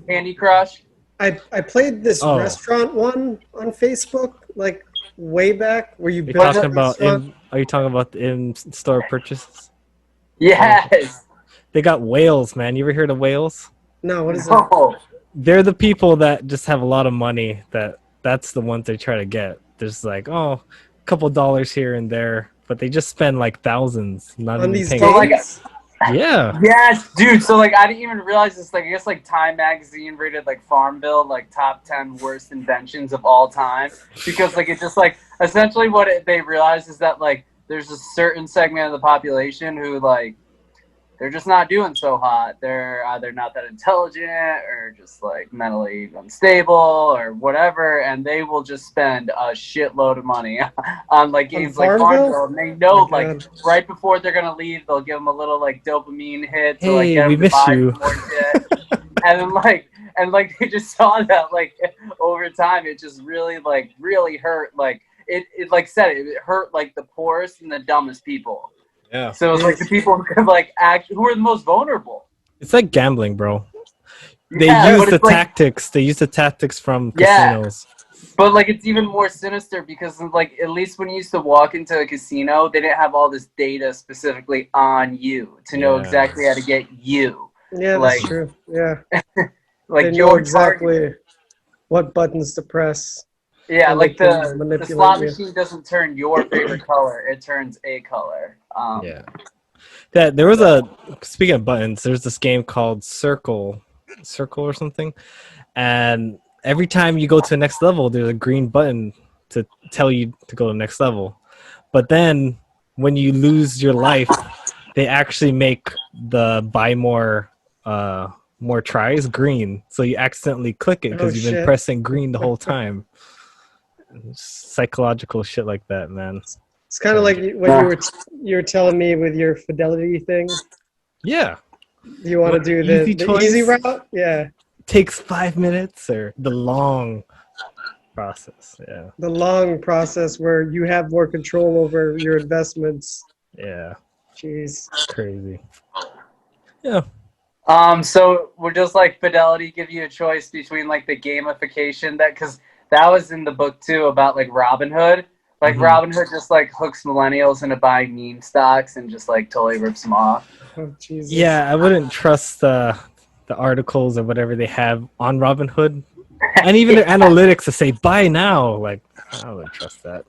Speaker 2: Candy
Speaker 1: Crush.
Speaker 2: I played this restaurant one on Facebook like way back where you
Speaker 3: Are you
Speaker 2: built
Speaker 3: talking
Speaker 2: a
Speaker 3: about
Speaker 2: restaurant?
Speaker 3: are you talking about the in-store purchases?
Speaker 1: Yes.
Speaker 3: They got whales, man. You ever heard of whales?
Speaker 2: No, what is that?
Speaker 1: No.
Speaker 3: They're the people that just have a lot of money. That's the ones they try to get. There's like, oh, a couple dollars here and there, but they just spend like thousands, not
Speaker 2: On
Speaker 3: even
Speaker 2: these
Speaker 3: paying.
Speaker 1: So like,
Speaker 2: games?
Speaker 3: Yeah.
Speaker 1: yes, dude. So like, I didn't even realize this. Like, I guess like Time Magazine rated like Farmville like top 10 worst inventions of all time because like it just like essentially what they realized is that like there's a certain segment of the population who like they're just not doing so hot. They're either not that intelligent or just like mentally unstable or whatever, and they will just spend a shitload of money on like games like Farmville. And they know like right before they're gonna leave, they'll give them a little like dopamine hit to like
Speaker 3: Hey,
Speaker 1: get
Speaker 3: we
Speaker 1: them to
Speaker 3: miss
Speaker 1: buy
Speaker 3: you.
Speaker 1: more shit. And then like they just saw that like over time it just really hurt like it like said it hurt like the poorest and the dumbest people.
Speaker 3: Yeah.
Speaker 1: So it's like the people who could like act who are the most vulnerable.
Speaker 3: It's like gambling, bro. They
Speaker 1: Yeah,
Speaker 3: use
Speaker 1: but
Speaker 3: the
Speaker 1: it's like
Speaker 3: tactics. They use the tactics from
Speaker 1: yeah,
Speaker 3: casinos.
Speaker 1: but like it's even more sinister because like at least when you used to walk into a casino, they didn't have all this data specifically on you to know exactly how to get you.
Speaker 2: Yeah,
Speaker 1: Like,
Speaker 2: that's true. Yeah,
Speaker 1: like
Speaker 2: they know
Speaker 1: your
Speaker 2: exactly
Speaker 1: target.
Speaker 2: what buttons to press.
Speaker 1: Yeah,
Speaker 2: and they
Speaker 1: like
Speaker 2: can
Speaker 1: the
Speaker 2: manipulate
Speaker 1: slot
Speaker 2: you.
Speaker 1: machine doesn't turn your favorite color; it turns a color.
Speaker 3: Yeah. That there was a speaking of buttons, there's this game called Circle or something, and every time you go to the next level, there's a green button to tell you to go to the next level. But then when you lose your life, they actually make the buy more tries green, so you accidentally click it because you've been pressing green the whole time. Psychological shit like that, man.
Speaker 2: It's kind of like what you were telling me with your fidelity thing.
Speaker 3: Yeah.
Speaker 2: You want to do the easy route? Yeah.
Speaker 3: Takes 5 minutes or the long process. Yeah.
Speaker 2: The long process where you have more control over your investments.
Speaker 3: Yeah.
Speaker 2: Jeez.
Speaker 3: Crazy. Yeah.
Speaker 1: So we're just like Fidelity give you a choice between like the gamification because that was in the book too about like Robinhood. Like Robinhood just like hooks millennials into buying meme stocks and just like totally rips them off.
Speaker 2: Oh, Jesus.
Speaker 3: Yeah, I wouldn't trust the articles or whatever they have on Robinhood, and even their analytics to say buy now. Like I wouldn't trust that.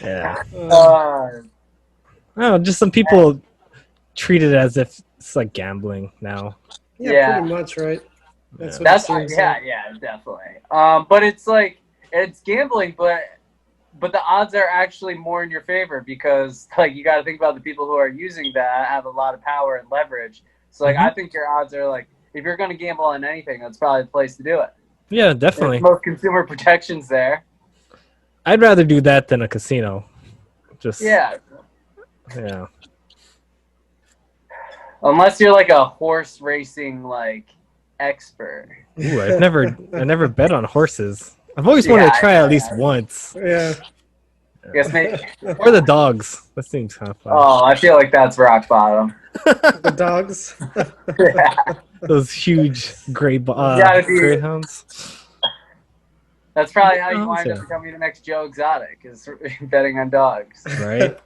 Speaker 3: Yeah. I don't know, just some people treat it as if it's like gambling now.
Speaker 2: Yeah, pretty much, right?
Speaker 1: That's definitely. But it's like it's gambling, but the odds are actually more in your favor because like you got to think about the people who are using that have a lot of power and leverage. So like I think your odds are like if you're going to gamble on anything, that's probably the place to do it.
Speaker 3: Yeah, definitely.
Speaker 1: There's most consumer protections there.
Speaker 3: I'd rather do that than a casino. Just
Speaker 1: yeah. Unless you're like a horse racing like expert.
Speaker 3: Ooh, I never bet on horses. I've always wanted to try at least once.
Speaker 2: Yeah.
Speaker 1: Guess maybe.
Speaker 3: Or the dogs. That seems kind of fun.
Speaker 1: Oh, I feel like that's rock bottom.
Speaker 2: The dogs.
Speaker 3: Those huge greyhounds.
Speaker 1: That's probably how you wind up becoming the next Joe Exotic is betting on dogs.
Speaker 3: Right.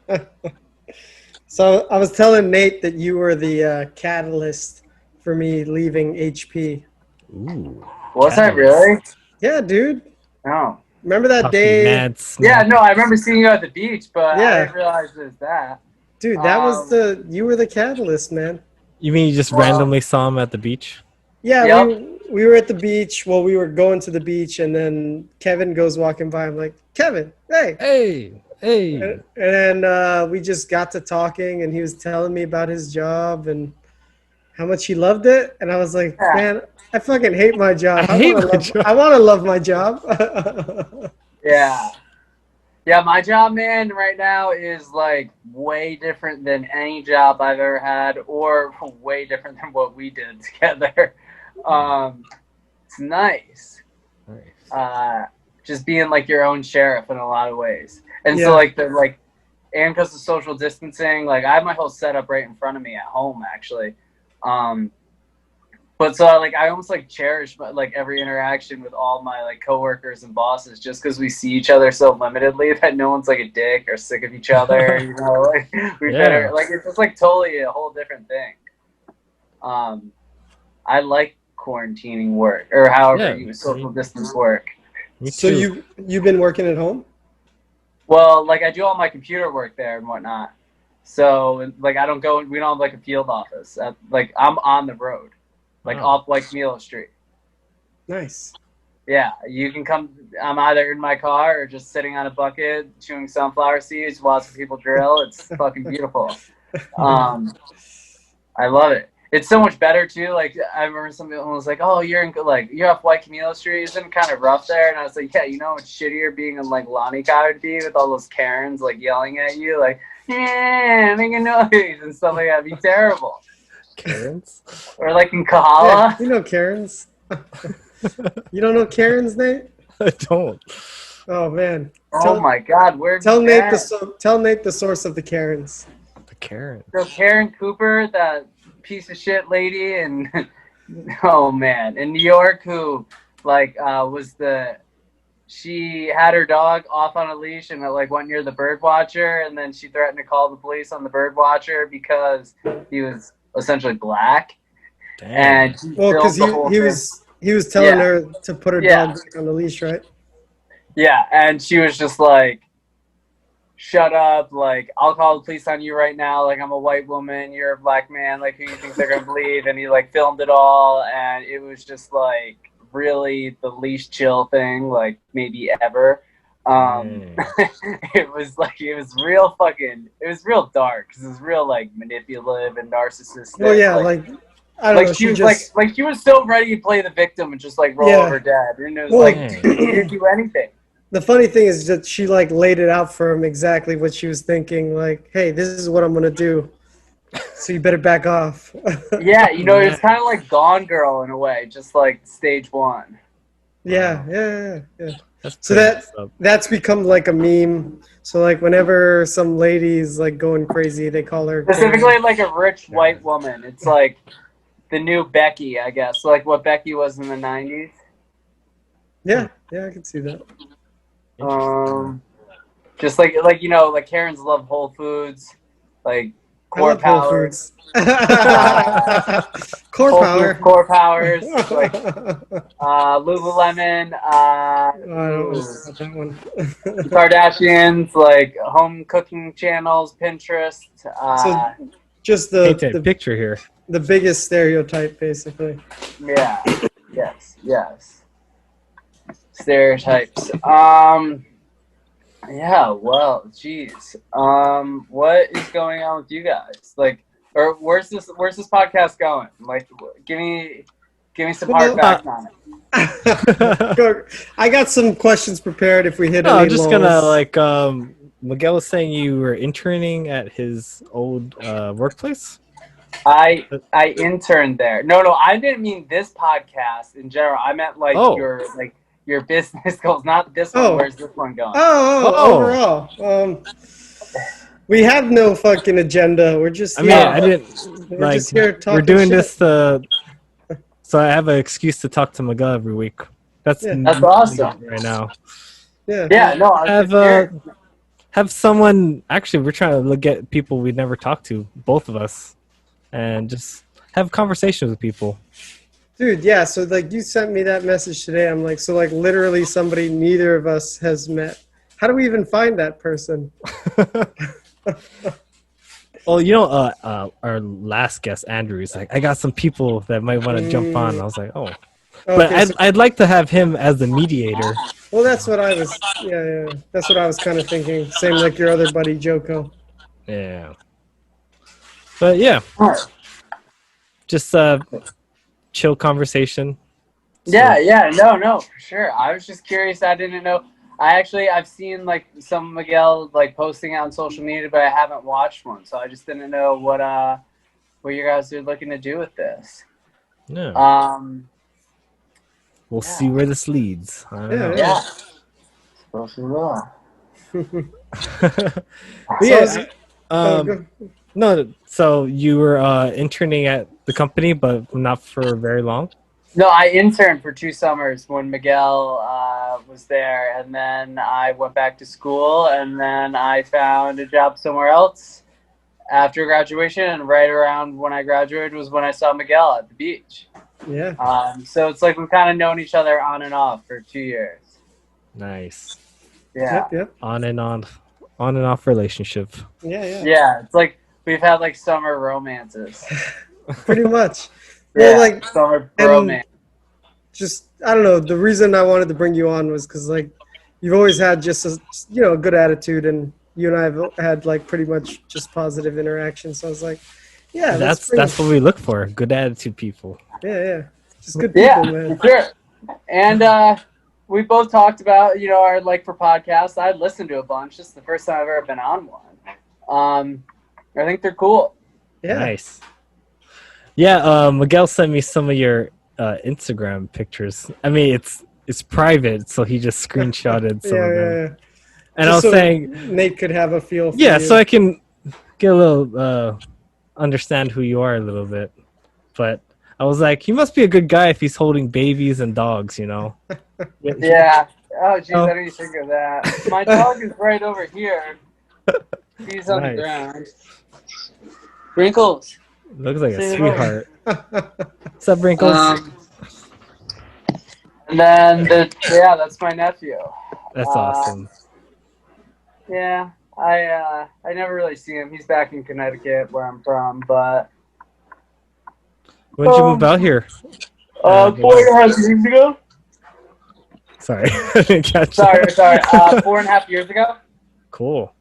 Speaker 2: So I was telling Nate that you were the catalyst for me leaving HP.
Speaker 3: Ooh.
Speaker 1: Was I really?
Speaker 2: Yeah, dude.
Speaker 1: Oh.
Speaker 2: Remember that day?
Speaker 1: Yeah, no, I remember seeing you at the beach, but I didn't realize it was that.
Speaker 2: Dude, that was you were the catalyst, man.
Speaker 3: You mean you just randomly saw him at the beach?
Speaker 2: Yeah, we were at the beach. Well, we were going to the beach, and then Kevin goes walking by. I'm like, Kevin, hey. And then we just got to talking, and he was telling me about his job and how much he loved it. And I was like, man, I fucking hate my job. I want to love my job.
Speaker 1: Yeah, my job, man, right now is like way different than any job I've ever had or way different than what we did together. It's nice. Just being like your own sheriff in a lot of ways. And so and because of social distancing, like I have my whole setup right in front of me at home actually. But so I almost like cherish like every interaction with all my like coworkers and bosses just because we see each other so limitedly that no one's like a dick or sick of each other. You know, like we better like it's just like totally a whole different thing. I like quarantining work or however you social distance work.
Speaker 2: So you've been working at home?
Speaker 1: Well, like I do all my computer work there and whatnot. So like I don't go. We don't have like a field office. Like I'm on the road. Like off like Milo Street.
Speaker 2: Nice.
Speaker 1: Yeah, you can come. I'm either in my car or just sitting on a bucket chewing sunflower seeds, watching people drill. It's fucking beautiful. I love it. It's so much better too. Like I remember someone was like, "Oh, you're off White Camilo Street. Isn't it kind of rough there?" And I was like, "Yeah, you know it's shittier being in like Lanikai would be with all those Karens like yelling at you, like yeah, making noise and stuff like that. It'd be terrible."
Speaker 3: Karens?
Speaker 1: Or like in Kahala.
Speaker 2: Yeah, you know Karens. You don't know Karens, Nate?
Speaker 3: I don't.
Speaker 2: Oh man.
Speaker 1: Oh my God,
Speaker 2: tell Nate the source of the Karens.
Speaker 3: The Karen.
Speaker 1: So Karen Cooper, that piece of shit lady, and oh man, in New York, who like she had her dog off on a leash and like went near the bird watcher, and then she threatened to call the police on the bird watcher because he was essentially black.
Speaker 3: Damn.
Speaker 1: And
Speaker 2: because he was telling her to put her dog back on the leash, right?
Speaker 1: Yeah, and she was just like, shut up, like I'll call the police on you right now, like I'm a white woman, you're a black man, like who you think they're gonna believe? And he like filmed it all, and it was just like really the least chill thing like maybe ever. It was real dark because it was real like manipulative and narcissistic.
Speaker 2: Well, yeah, like I don't know.
Speaker 1: She was so ready to play the victim and just like roll over dead, and it was she didn't do anything.
Speaker 2: The funny thing is that she like laid it out for him exactly what she was thinking. Like, hey, this is what I'm gonna do, so you better back off.
Speaker 1: Yeah, you know, it's kind of like Gone Girl in a way, just like stage one.
Speaker 2: Yeah. So that's become like a meme. So like whenever some lady's like going crazy, they call her
Speaker 1: specifically like a rich white woman. It's like the new Becky, I guess. So like what Becky was in the 90s.
Speaker 2: Yeah, I can see that.
Speaker 1: Just like you know, like Karens love Whole Foods, like Core Powers. Core Powers, like Lululemon,
Speaker 2: I don't know that one.
Speaker 1: Kardashians, like home cooking channels, Pinterest.
Speaker 2: So just the
Speaker 3: picture here.
Speaker 2: The biggest stereotype, basically.
Speaker 1: Yeah. Yes. Stereotypes. Yeah, well, geez. What is going on with you guys? Like, or where's this podcast going? Like, give me some hard facts on
Speaker 2: it. I got some questions prepared if we hit any
Speaker 3: I'm just
Speaker 2: lulls.
Speaker 3: gonna like Miguel was saying you were interning at his old workplace.
Speaker 1: I interned there. No, I didn't mean this podcast in general. I meant like your business goals, not this one. Where's this one going?
Speaker 2: Overall. We have no fucking agenda. We're just
Speaker 3: I didn't like just here talking we're doing shit. This so I have an excuse to talk to Miguel every week. That's
Speaker 1: awesome
Speaker 3: right now.
Speaker 1: Yeah, no,
Speaker 3: have someone actually we're trying to look at people we'd never talked to, both of us, and just have conversations with people.
Speaker 2: Dude, yeah, so like you sent me that message today. I'm like, so like literally somebody neither of us has met. How do we even find that person?
Speaker 3: Well, you know, our last guest, Andrew, is like, I got some people that might want to jump on. I was like, oh. But I'd like to have him as the mediator.
Speaker 2: Well, that's what I was, that's what I was kind of thinking. Same like your other buddy, Joko.
Speaker 3: Yeah. But yeah. Just chill conversation.
Speaker 1: No, for sure. I was just curious. I didn't know. I've seen like some Miguel like posting on social media, but I haven't watched one, so I just didn't know what you guys are looking to do with this.
Speaker 3: Yeah. We'll see where this leads.
Speaker 1: Yeah. Supposed to roll.
Speaker 2: Yeah.
Speaker 3: No, so you were interning at the company, but not for very long?
Speaker 1: No, I interned for 2 summers when Miguel was there, and then I went back to school, and then I found a job somewhere else after graduation. And right around when I graduated was when I saw Miguel at the beach.
Speaker 2: Yeah.
Speaker 1: So it's like we've kind of known each other on and off for 2 years.
Speaker 3: Nice.
Speaker 1: Yeah.
Speaker 2: Yep.
Speaker 3: On and off relationship.
Speaker 2: Yeah.
Speaker 1: Yeah. It's like we've had like summer romances.
Speaker 2: Pretty much.
Speaker 1: Yeah,
Speaker 2: Well, like,
Speaker 1: summer
Speaker 2: and
Speaker 1: romance.
Speaker 2: just I don't know. The reason I wanted to bring you on was because like you've always had just a a good attitude, and you and I have had like pretty much just positive interaction. So I was like, yeah,
Speaker 3: That's what we look for. Good attitude people.
Speaker 2: Yeah. Just good people, man.
Speaker 1: For sure. And we both talked about, our like for podcasts. I'd listened to a bunch. This is the first time I've ever been on one. I think they're cool.
Speaker 2: Yeah.
Speaker 3: Nice. Yeah, Miguel sent me some of your Instagram pictures. I mean, it's private, so he just screenshotted some of them.
Speaker 2: Yeah.
Speaker 3: And
Speaker 2: Just
Speaker 3: I was
Speaker 2: so
Speaker 3: saying,
Speaker 2: Nate could have a feel for
Speaker 3: yeah,
Speaker 2: you.
Speaker 3: so I can get a little understand who you are a little bit. But I was like, he must be a good guy if he's holding babies and dogs,
Speaker 1: Yeah. Oh, geez, I didn't even think of that. My dog is right over here. He's on the ground. Wrinkles.
Speaker 3: Looks like a
Speaker 1: Say
Speaker 3: sweetheart. What's up, Wrinkles?
Speaker 1: And then, that's my nephew.
Speaker 3: That's awesome.
Speaker 1: Yeah, I never really see him. He's back in Connecticut, where I'm from, but...
Speaker 3: When did you move out here?
Speaker 1: 4.5 years ago.
Speaker 3: Sorry, I didn't catch
Speaker 1: Sorry.
Speaker 3: that.
Speaker 1: 4.5 years ago.
Speaker 3: Cool.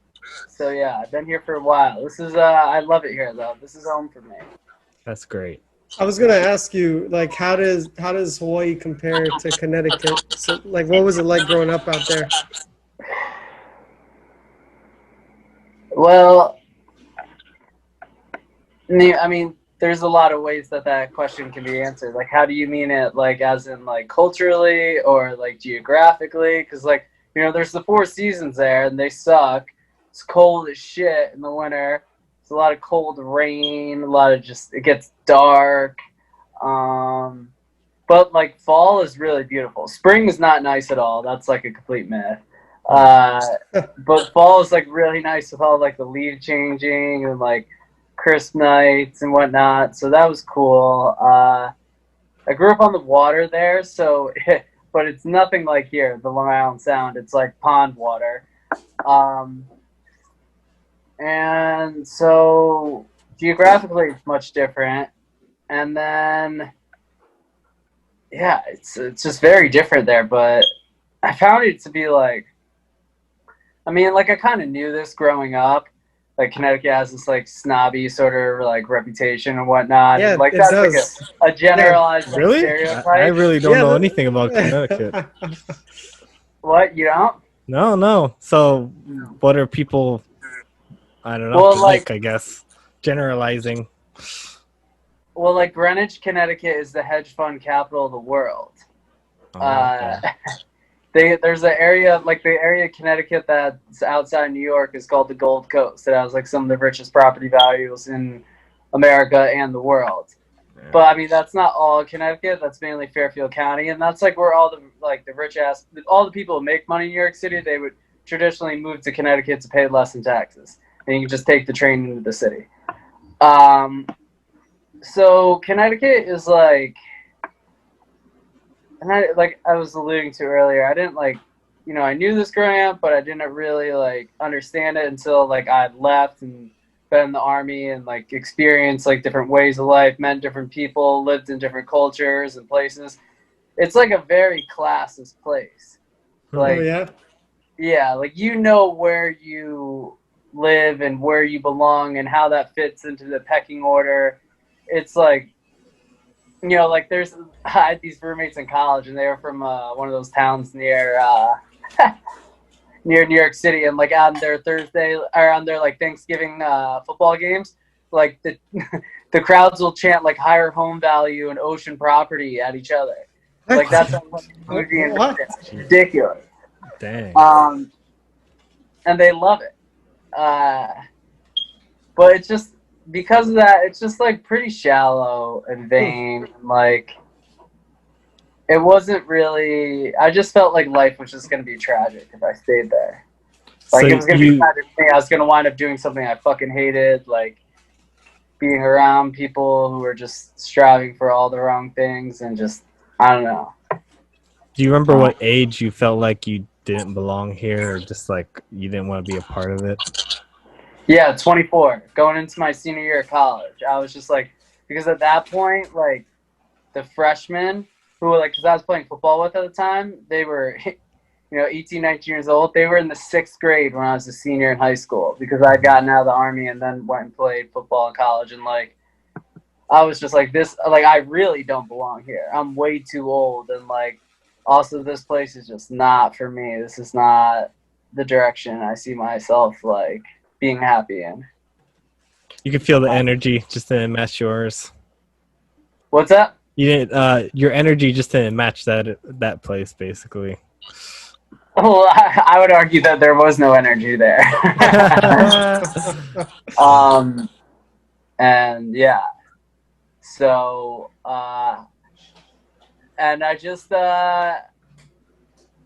Speaker 1: So yeah, I've been here for a while. This is I love it here though. This is home for me.
Speaker 3: That's great.
Speaker 2: I was gonna ask you, like, how does Hawaii compare to Connecticut? So, like, what was it like growing up out there?
Speaker 1: Well, I mean, there's a lot of ways that question can be answered. Like, how do you mean it? Like, as in, like, culturally or, like, geographically? Because, like, there's the 4 seasons there, and they suck. It's cold as shit in the winter. It's a lot of cold rain. A lot of it gets dark. But, like, fall is really beautiful. Spring is not nice at all. That's, like, a complete myth. But fall is, like, really nice with all, like, the leaves changing and, like, crisp nights and whatnot, so that was cool. I grew up on the water there, so but it's nothing like here, the Long Island Sound. It's like pond water, and so geographically it's much different. And then it's just very different there. But I found it to be like, I mean, like I kind of knew this growing up. Like Connecticut has this like snobby sort of like reputation and whatnot.
Speaker 2: Yeah,
Speaker 1: like
Speaker 2: it
Speaker 1: that's
Speaker 2: does.
Speaker 1: like a generalized
Speaker 3: Really?
Speaker 1: stereotype.
Speaker 3: I really don't know anything about Connecticut.
Speaker 1: What, you don't?
Speaker 3: No. So, what are people? I don't know.
Speaker 1: Well, like,
Speaker 3: I guess generalizing.
Speaker 1: Well, like Greenwich, Connecticut is the hedge fund capital of the world.
Speaker 3: Okay.
Speaker 1: There's an area, like the area of Connecticut that's outside New York is called the Gold Coast. It has like some of the richest property values in America and the world. Yeah. But I mean, that's not all Connecticut. That's mainly Fairfield County, and that's like where all the rich ass, all the people who make money in New York City, they would traditionally move to Connecticut to pay less in taxes, and you can just take the train into the city. So Connecticut is like. And I was alluding to earlier, I didn't I knew this growing up, but I didn't really understand it until I left and been in the army and experienced different ways of life, met different people, lived in different cultures and places. It's a very classist place. Yeah, where you live and where you belong and how that fits into the pecking order. It's there's I had these roommates in college, and they were from one of those towns near New York City, and on their Thursday or on their Thanksgiving football games, the crowds will chant higher home value and ocean property at each other. That's it's ridiculous.
Speaker 3: Dang.
Speaker 1: And they love it. But it's just because of that, it's just like pretty shallow and vain. And, like, it wasn't really. I just felt like life was just going to be tragic if I stayed there. Like, it was going to be tragic for me. I was going to wind up doing something I fucking hated, like being around people who were just striving for all the wrong things and just, I don't know.
Speaker 3: Do you remember what age you felt like you didn't belong here, or just like you didn't want to be a part of it?
Speaker 1: Yeah, 24, going into my senior year of college. I was just like, because at that point, like, the freshmen who were like, because I was playing football with at the time, they were, 18, 19 years old. They were in the 6th grade when I was a senior in high school, because I had gotten out of the Army and then went and played football in college. And, like, I was just like, this, like, I really don't belong here. I'm way too old. And, like, also this place is just not for me. This is not the direction I see myself, like, being happy in.
Speaker 3: You could feel the energy just didn't match yours.
Speaker 1: What's that?
Speaker 3: You didn't. Your energy just didn't match that place, basically.
Speaker 1: Well, I would argue that there was no energy there. And yeah, so and I just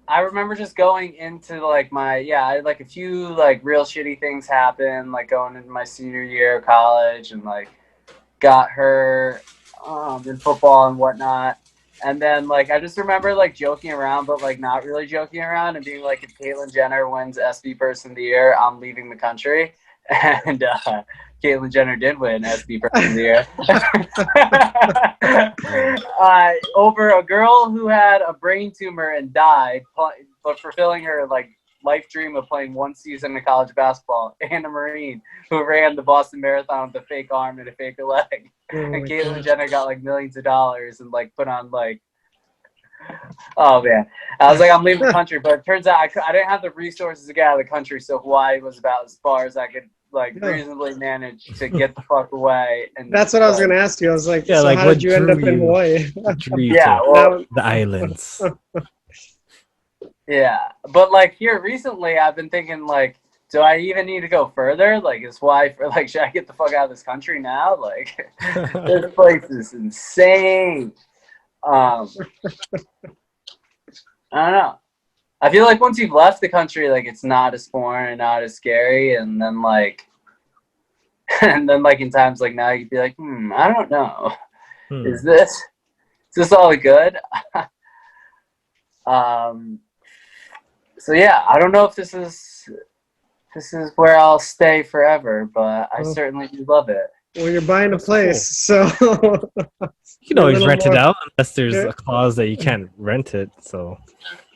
Speaker 1: I remember just going into like I had like a few like real shitty things happen, like going into my senior year of college, and like got hurt in football and whatnot. And then like I just remember like joking around, but like not really joking around, and being like, if Caitlyn Jenner wins SB Person of the Year, I'm leaving the country. And Caitlyn Jenner did win SB Person of the Year over a girl who had a brain tumor and died, but fulfilling her like life dream of playing one season of college basketball. Anna Marine, who ran the Boston Marathon with a fake arm and a fake leg. And Caitlyn Jenner got like millions of dollars and like put on like, oh man, I was like, I'm leaving the country, but it turns out I didn't have the resources to get out of the country, so Hawaii was about as far as I could like reasonably manage to get the fuck away. And
Speaker 2: that's what I was gonna ask you. I was like,
Speaker 3: yeah,
Speaker 2: so
Speaker 3: like
Speaker 2: how did you end up in Hawaii?
Speaker 1: Yeah, well,
Speaker 3: the islands.
Speaker 1: Yeah, but like here recently, I've been thinking like, do I even need to go further? Like, is why for like, should I get the fuck out of this country now? Like, this place is insane. I don't know. I feel like once you've left the country, like it's not as foreign and not as scary, and then like in times like now, you'd be like, I don't know, is this all good? So yeah, I don't know if this is where I'll stay forever, but I certainly do love it.
Speaker 2: Well, you're buying a place, cool. So
Speaker 3: you can always rent it out unless there's a clause that you can't rent it. So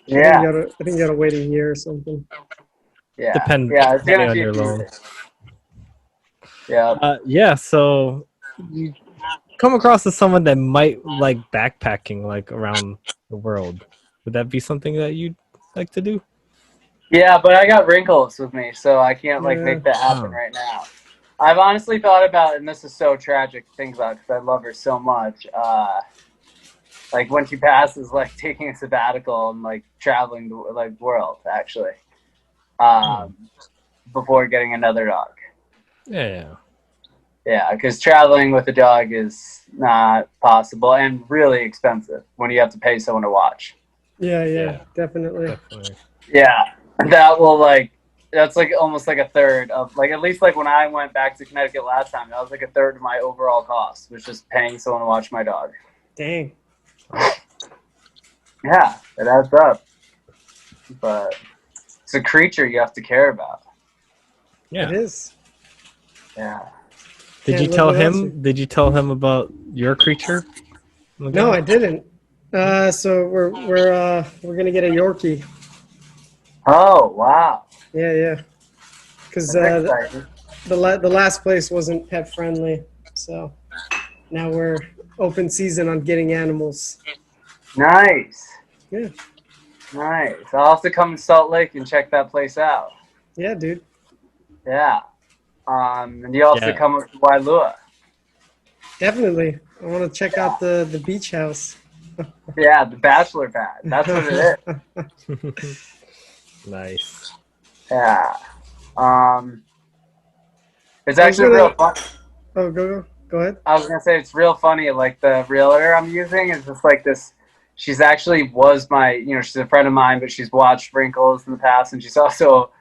Speaker 2: yeah, I think you gotta wait a year or something.
Speaker 1: Yeah,
Speaker 3: depending on your loan.
Speaker 1: Yeah.
Speaker 3: So you come across as someone that might like backpacking, like around the world. Would that be something that you'd like to do?
Speaker 1: Yeah, but I got wrinkles with me, so I can't like make that happen right now. I've honestly thought about it, and this is so tragic to think about because I love her so much. Like when she passes, like taking a sabbatical and like traveling the like world actually, before getting another dog. Yeah, because traveling with a dog is not possible and really expensive when you have to pay someone to watch.
Speaker 2: Yeah, definitely.
Speaker 1: Yeah, that will like, that's like almost like a third of like, at least like when I went back to Connecticut last time, that was like a third of my overall cost, was just paying someone to watch my dog.
Speaker 2: Dang.
Speaker 1: Yeah, it adds up. But it's a creature you have to care about.
Speaker 2: Yeah, it is.
Speaker 1: Yeah.
Speaker 3: Did you tell him? Did you tell him about your creature?
Speaker 2: No, I didn't. So we're gonna get a Yorkie.
Speaker 1: Oh wow!
Speaker 2: Yeah. Because the last place wasn't pet friendly, so now we're open season on getting animals.
Speaker 1: Nice.
Speaker 2: Yeah.
Speaker 1: Nice. I'll have to come to Salt Lake and check that place out.
Speaker 2: Yeah, dude.
Speaker 1: Yeah. And you also come up to Wailua.
Speaker 2: Definitely. I want to check out the beach house.
Speaker 1: Yeah, the bachelor pad. That's what it
Speaker 3: is. Nice.
Speaker 1: Yeah. It's actually real fun.
Speaker 2: Oh, go ahead.
Speaker 1: I was gonna say it's real funny. Like the realtor I'm using is just like this. She's actually was my, she's a friend of mine, but she's watched Wrinkles in the past, and she's also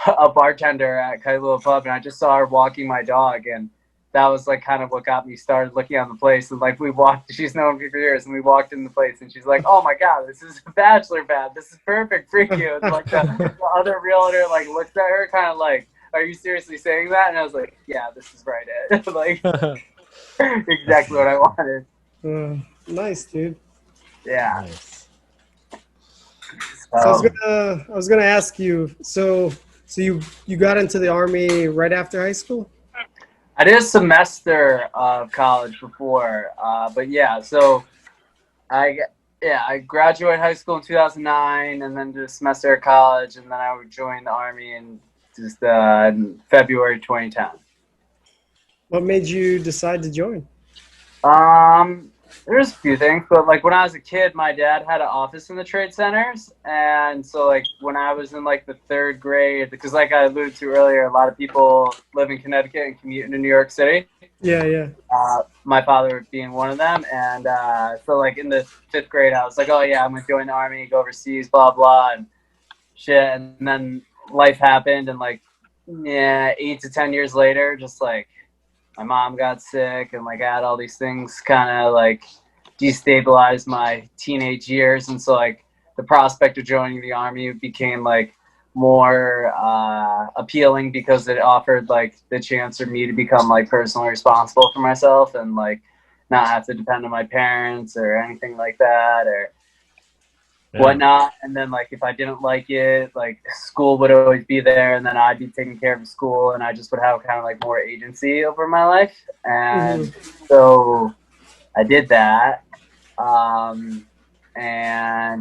Speaker 1: a bartender at Kailua Pub. And I just saw her walking my dog, and that was like kind of what got me started looking on the place. And like we walked, she's known me for years, and we walked in the place, and she's like, "Oh my god, this is a bachelor pad. This is perfect for you." And like the other realtor like looks at her, kind of like, "Are you seriously saying that?" And I was like, "Yeah, this is right it." Like. Exactly what I wanted.
Speaker 2: Nice, dude.
Speaker 1: Yeah.
Speaker 3: Nice.
Speaker 2: So I was gonna ask you. So you got into the Army right after high school?
Speaker 1: I did a semester of college before, but yeah. So I I graduated high school in 2009, and then did a semester of college, and then I would join the Army in February 2010.
Speaker 2: What made you decide to join?
Speaker 1: There's a few things, but like when I was a kid, my dad had an office in the trade centers, and so like when I was in like the third grade, because like I alluded to earlier, a lot of people live in Connecticut and commute into New York City.
Speaker 2: Yeah.
Speaker 1: My father being one of them, and so like in the fifth grade, I was like, oh yeah, I'm gonna join the Army, go overseas, blah blah, and shit. And then life happened, and like 8 to 10 years later, just like my mom got sick, and like I had all these things kind of like destabilized my teenage years, and so like the prospect of joining the Army became like more appealing because it offered like the chance for me to become like personally responsible for myself and like not have to depend on my parents or anything like that or whatnot. And then like if I didn't like it, like school would always be there, and then I'd be taking care of the school, and I just would have kind of like more agency over my life. And so I did that, and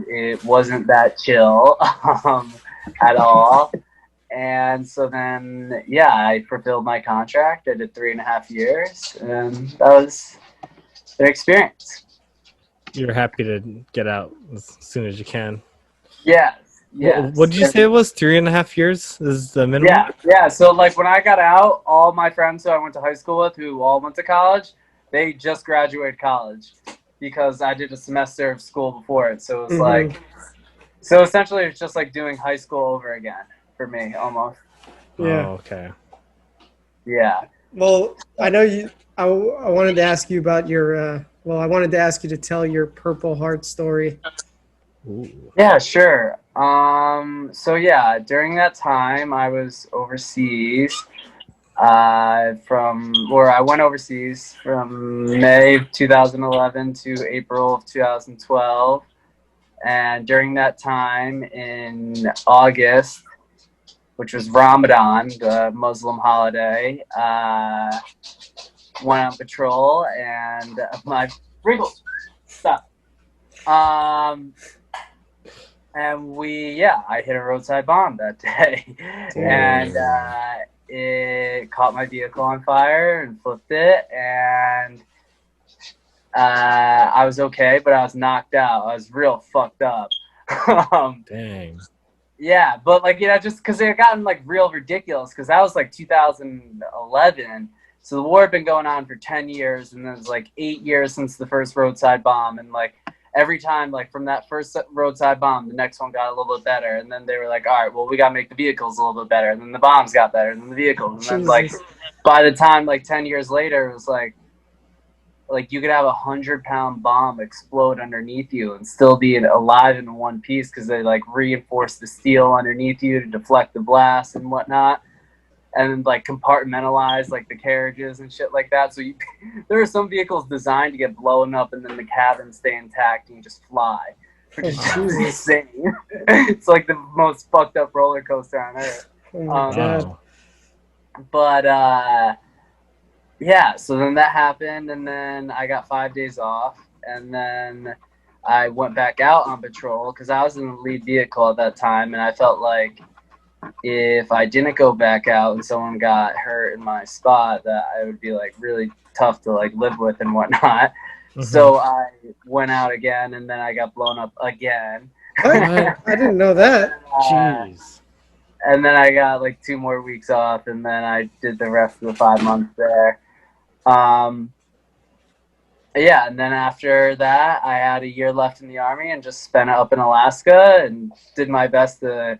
Speaker 1: it wasn't that chill at all. And so then I fulfilled my contract. I did 3.5 years, and that was an experience.
Speaker 3: You're happy to get out as soon as you can.
Speaker 1: Yes.
Speaker 3: What did you say it was? 3.5 years is the minimum?
Speaker 1: Yeah. So like when I got out, all my friends who I went to high school with, who all went to college, they just graduated college because I did a semester of school before it. So it was like, so essentially it's just like doing high school over again for me, almost.
Speaker 2: Yeah.
Speaker 3: Oh, okay.
Speaker 1: Yeah.
Speaker 2: Well, I know you. I wanted to ask you about your. I wanted to ask you to tell your Purple Heart story.
Speaker 3: Ooh.
Speaker 1: Yeah, sure. So yeah, during that time I was overseas. I went overseas from May of 2011 to April of 2012, and during that time in August, which was Ramadan, the Muslim holiday, went on patrol, and my wrinkles stop. And I hit a roadside bomb that day, and it caught my vehicle on fire and flipped it, and I was okay, but I was knocked out. I was real fucked up.
Speaker 3: Dang.
Speaker 1: Yeah, but like just because it had gotten like real ridiculous, because that was like 2011. So the war had been going on for 10 years, and then it was like 8 years since the first roadside bomb, and like every time, like from that first roadside bomb, the next one got a little bit better, and then they were like, all right, well, we got to make the vehicles a little bit better, and then the bombs got better, and then the vehicles, and then like by the time like 10 years later, it was like you could have 100-pound bomb explode underneath you and still be alive in one piece because they like reinforce the steel underneath you to deflect the blast and whatnot, and like compartmentalize like the carriages and shit like that. So there are some vehicles designed to get blown up and then the cabin stay intact and you just fly, which is just insane. It's like the most fucked up roller coaster on earth.
Speaker 2: Oh my God.
Speaker 1: But so then that happened, and then I got 5 days off, and then I went back out on patrol because I was in the lead vehicle at that time, and I felt like if I didn't go back out and someone got hurt in my spot, that I would be like really tough to like live with and whatnot. So I went out again, and then I got blown up again.
Speaker 2: I didn't know that.
Speaker 3: Jeez.
Speaker 1: And then I got like 2 more weeks off, and then I did the rest of the 5 months there. Um, yeah, and then after that, I had a year left in the Army and just spent it up in Alaska and did my best to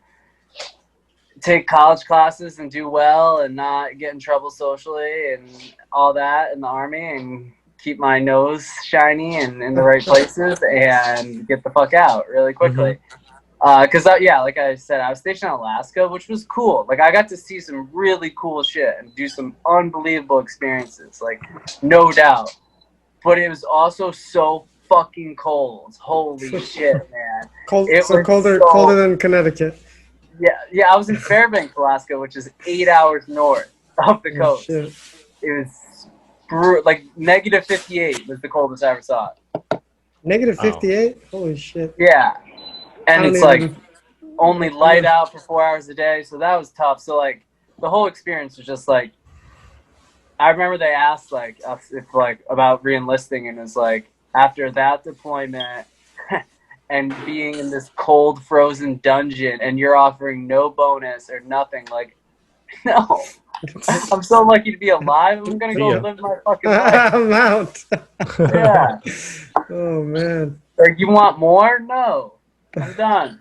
Speaker 1: take college classes and do well and not get in trouble socially and all that in the Army and keep my nose shiny and in the right places and get the fuck out really quickly. Because, yeah, like I said, I was stationed in Alaska, which was cool. Like, I got to see some really cool shit and do some unbelievable experiences, like, no doubt. But it was also so fucking cold. Holy shit, man.
Speaker 2: Cold,
Speaker 1: It
Speaker 2: so
Speaker 1: was
Speaker 2: colder than Connecticut.
Speaker 1: yeah, I was in Fairbanks, Alaska, which is 8 hours north of the
Speaker 2: Oh,
Speaker 1: coast.
Speaker 2: shit.
Speaker 1: It was like negative 58 was the coldest I ever saw.
Speaker 2: Negative 58? Holy shit.
Speaker 1: Yeah. And it's like only
Speaker 2: I
Speaker 1: light
Speaker 2: don't-
Speaker 1: out for 4 hours a day, so that was tough. So like the whole experience was just like, I remember they asked like us if like about re-enlisting, and it's like after that deployment and being in this cold frozen dungeon and you're offering no bonus or nothing, like no. I'm so lucky to be alive. I'm gonna go live my fucking life.
Speaker 2: I'm out.
Speaker 1: Yeah.
Speaker 2: Oh, man.
Speaker 1: Like, you want more? No. I'm done.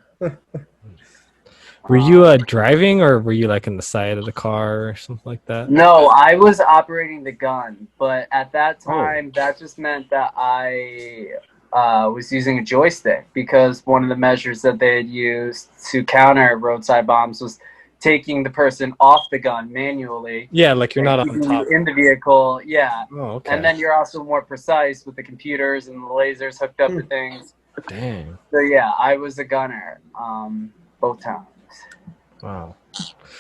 Speaker 3: Were you driving, or were you like in the side of the car or something like that?
Speaker 1: No, I was operating the gun, but at that time, that just meant that I was using a joystick, because one of the measures that they had used to counter roadside bombs was taking the person off the gun manually.
Speaker 3: Yeah, like you're not on
Speaker 1: keeping
Speaker 3: top.
Speaker 1: you in the vehicle. Yeah.
Speaker 3: Oh, okay.
Speaker 1: And then you're also more precise with the computers and the lasers hooked up to things.
Speaker 3: Dang.
Speaker 1: So yeah, I was a gunner both times.
Speaker 3: Wow.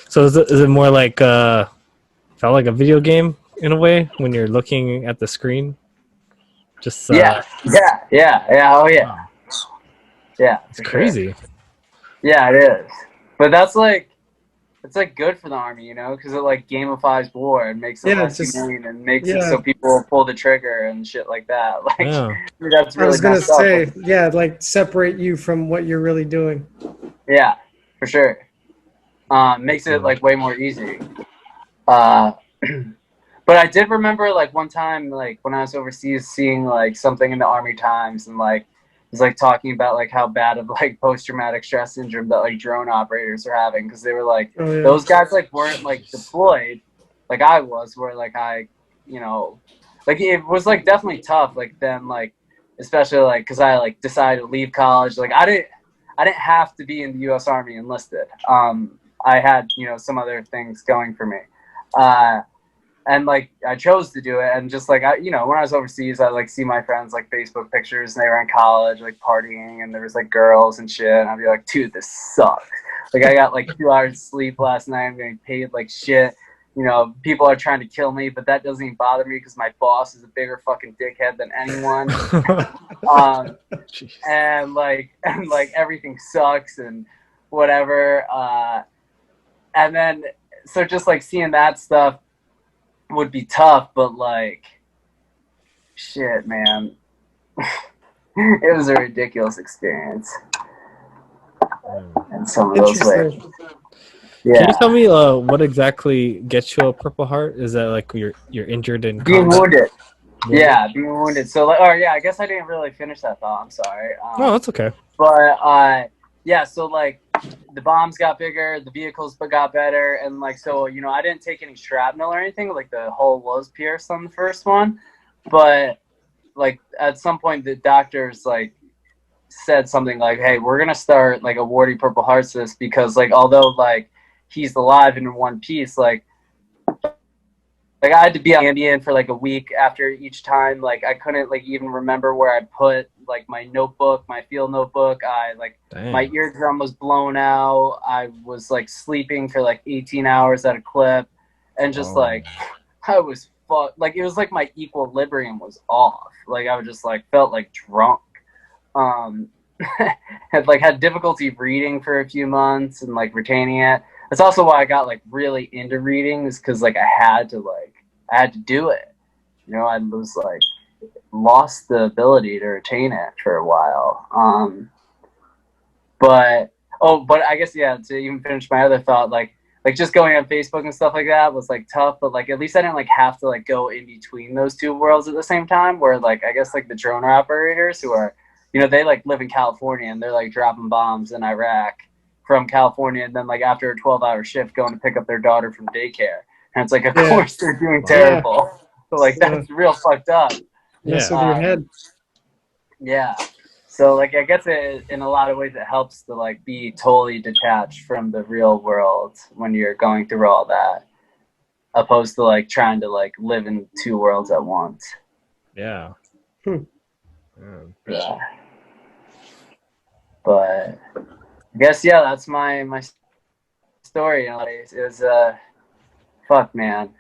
Speaker 3: So is it more like felt like a video game in a way when you're looking at the screen? Just
Speaker 1: yeah. Oh yeah.
Speaker 3: Wow.
Speaker 1: Yeah.
Speaker 3: It's crazy.
Speaker 1: Sure. Yeah, it is. But that's like, it's like good for the Army, you know, because it like gamifies war and makes it less humane and makes it so people pull the trigger and shit like that. Like, that's really.
Speaker 2: I was gonna say, yeah, like separate you from what you're really doing.
Speaker 1: Yeah, for sure. Makes it like way more easy. But I did remember like one time, like when I was overseas, seeing like something in the Army Times, and like it was like talking about like how bad of like post-traumatic stress syndrome that like drone operators are having, because they were like those guys like weren't like deployed like I was, where like I, you know, like it was like definitely tough, like then like especially like because I like decided to leave college. Like I didn't have to be in the U.S. Army enlisted. I had, you know, some other things going for me. And like I chose to do it, and just like I, you know, when I was overseas, I like see my friends like Facebook pictures, and they were in college, like partying, and there was like girls and shit, and I'd be like, dude, this sucks. Like I got like 2 hours sleep last night. I'm getting paid like shit. You know, people are trying to kill me, but that doesn't even bother me because my boss is a bigger fucking dickhead than anyone. And like everything sucks and whatever. And then so just like seeing that stuff would be tough, but like shit, man. It was a ridiculous experience in some of those ways. Yeah.
Speaker 3: Can you tell me what exactly gets you a Purple Heart? Is that like you're injured in
Speaker 1: being
Speaker 3: combat?
Speaker 1: wounded? Yeah, being wounded. So like, oh yeah, I guess I didn't really finish that thought. I'm sorry.
Speaker 3: No, that's okay.
Speaker 1: But yeah, so like the bombs got bigger, the vehicles got better, and like so, you know, I didn't take any shrapnel or anything. Like the hull was pierced on the first one, but like at some point the doctors like said something like, "Hey, we're gonna start like awarding Purple Hearts to this, because like although like he's alive and in one piece, like I had to be on Ambien for like a week after each time. Like I couldn't like even remember where I put like my notebook, my field notebook. I like my eardrum was blown out. I was like sleeping for like 18 hours at a clip, and just like I was like it was like my equilibrium was off. Like I was just like felt like drunk. Had difficulty reading for a few months and like retaining it. That's also why I got like really into reading, is because like I had to do it. You know, I was like lost the ability to retain it for a while. But I guess yeah, to even finish my other thought, like like just going on Facebook and stuff like that was like tough, but like at least I didn't like have to like go in between those two worlds at the same time. Where like I guess like the drone operators who are, you know, they like live in California and they're like dropping bombs in Iraq from California, and then like after a 12-hour shift going to pick up their daughter from daycare, and it's like of course they're doing terrible. So like that's real fucked up.
Speaker 2: Mess with your head.
Speaker 1: Yeah. So, like, I guess in a lot of ways it helps to, like, be totally detached from the real world when you're going through all that, opposed to, like, trying to, like, live in two worlds at once.
Speaker 3: Yeah.
Speaker 1: Yeah. But I guess, yeah, that's my story. You know, it was, fuck, man.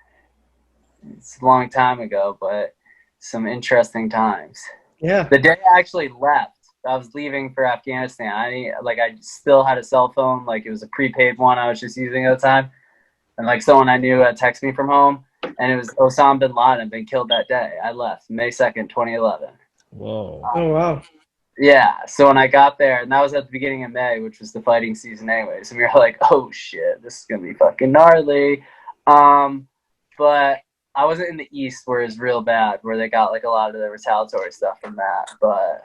Speaker 1: It's a long time ago, but some interesting times.
Speaker 2: Yeah.
Speaker 1: The day I actually left, I was leaving for Afghanistan. I still had a cell phone, like it was a prepaid one I was just using at the time. And like someone I knew had texted me from home, and it was Osama bin Laden been killed that day. I left May 2nd, 2011.
Speaker 3: Whoa.
Speaker 2: Oh wow.
Speaker 1: Yeah. So when I got there, and that was at the beginning of May, which was the fighting season anyways, and we were like, oh shit, this is gonna be fucking gnarly. But I wasn't in the East where it was real bad, where they got like a lot of the retaliatory stuff from that, but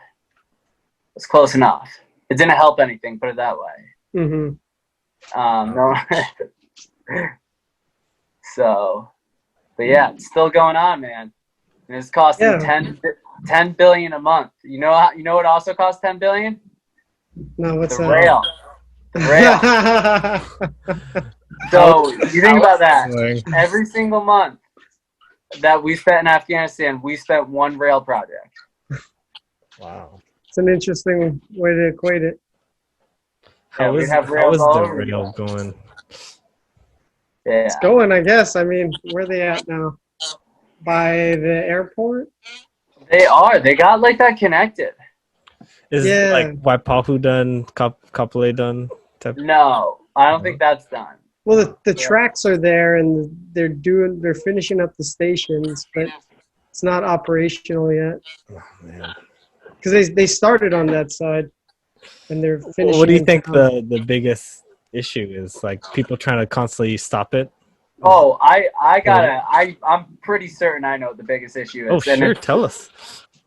Speaker 1: it's close enough. It didn't help anything, put it that way. No. So, but yeah, it's still going on, man. And it's costing 10 billion a month. You know what also costs 10 billion?
Speaker 2: No, what's
Speaker 1: the
Speaker 2: that?
Speaker 1: rail. So you think about that. Every single month that we spent in Afghanistan, we spent one rail project.
Speaker 3: Wow.
Speaker 2: It's an interesting way to equate it.
Speaker 3: How is the rail going?
Speaker 1: Yeah.
Speaker 2: It's going, I guess. I mean, where are they at now? By the airport?
Speaker 1: They are. They got like that connected.
Speaker 3: Is like Waipahu done? Kapolei done?
Speaker 1: No, I don't think that's done.
Speaker 2: Well, the tracks are there, and they're finishing up the stations, but it's not operational yet.
Speaker 3: Oh man.
Speaker 2: Because they started on that side, and they're finishing.
Speaker 3: What do you think the biggest issue is? Like people trying to constantly stop it?
Speaker 1: Oh, I'm pretty certain I know what the biggest issue is.
Speaker 3: Oh, sure, tell us.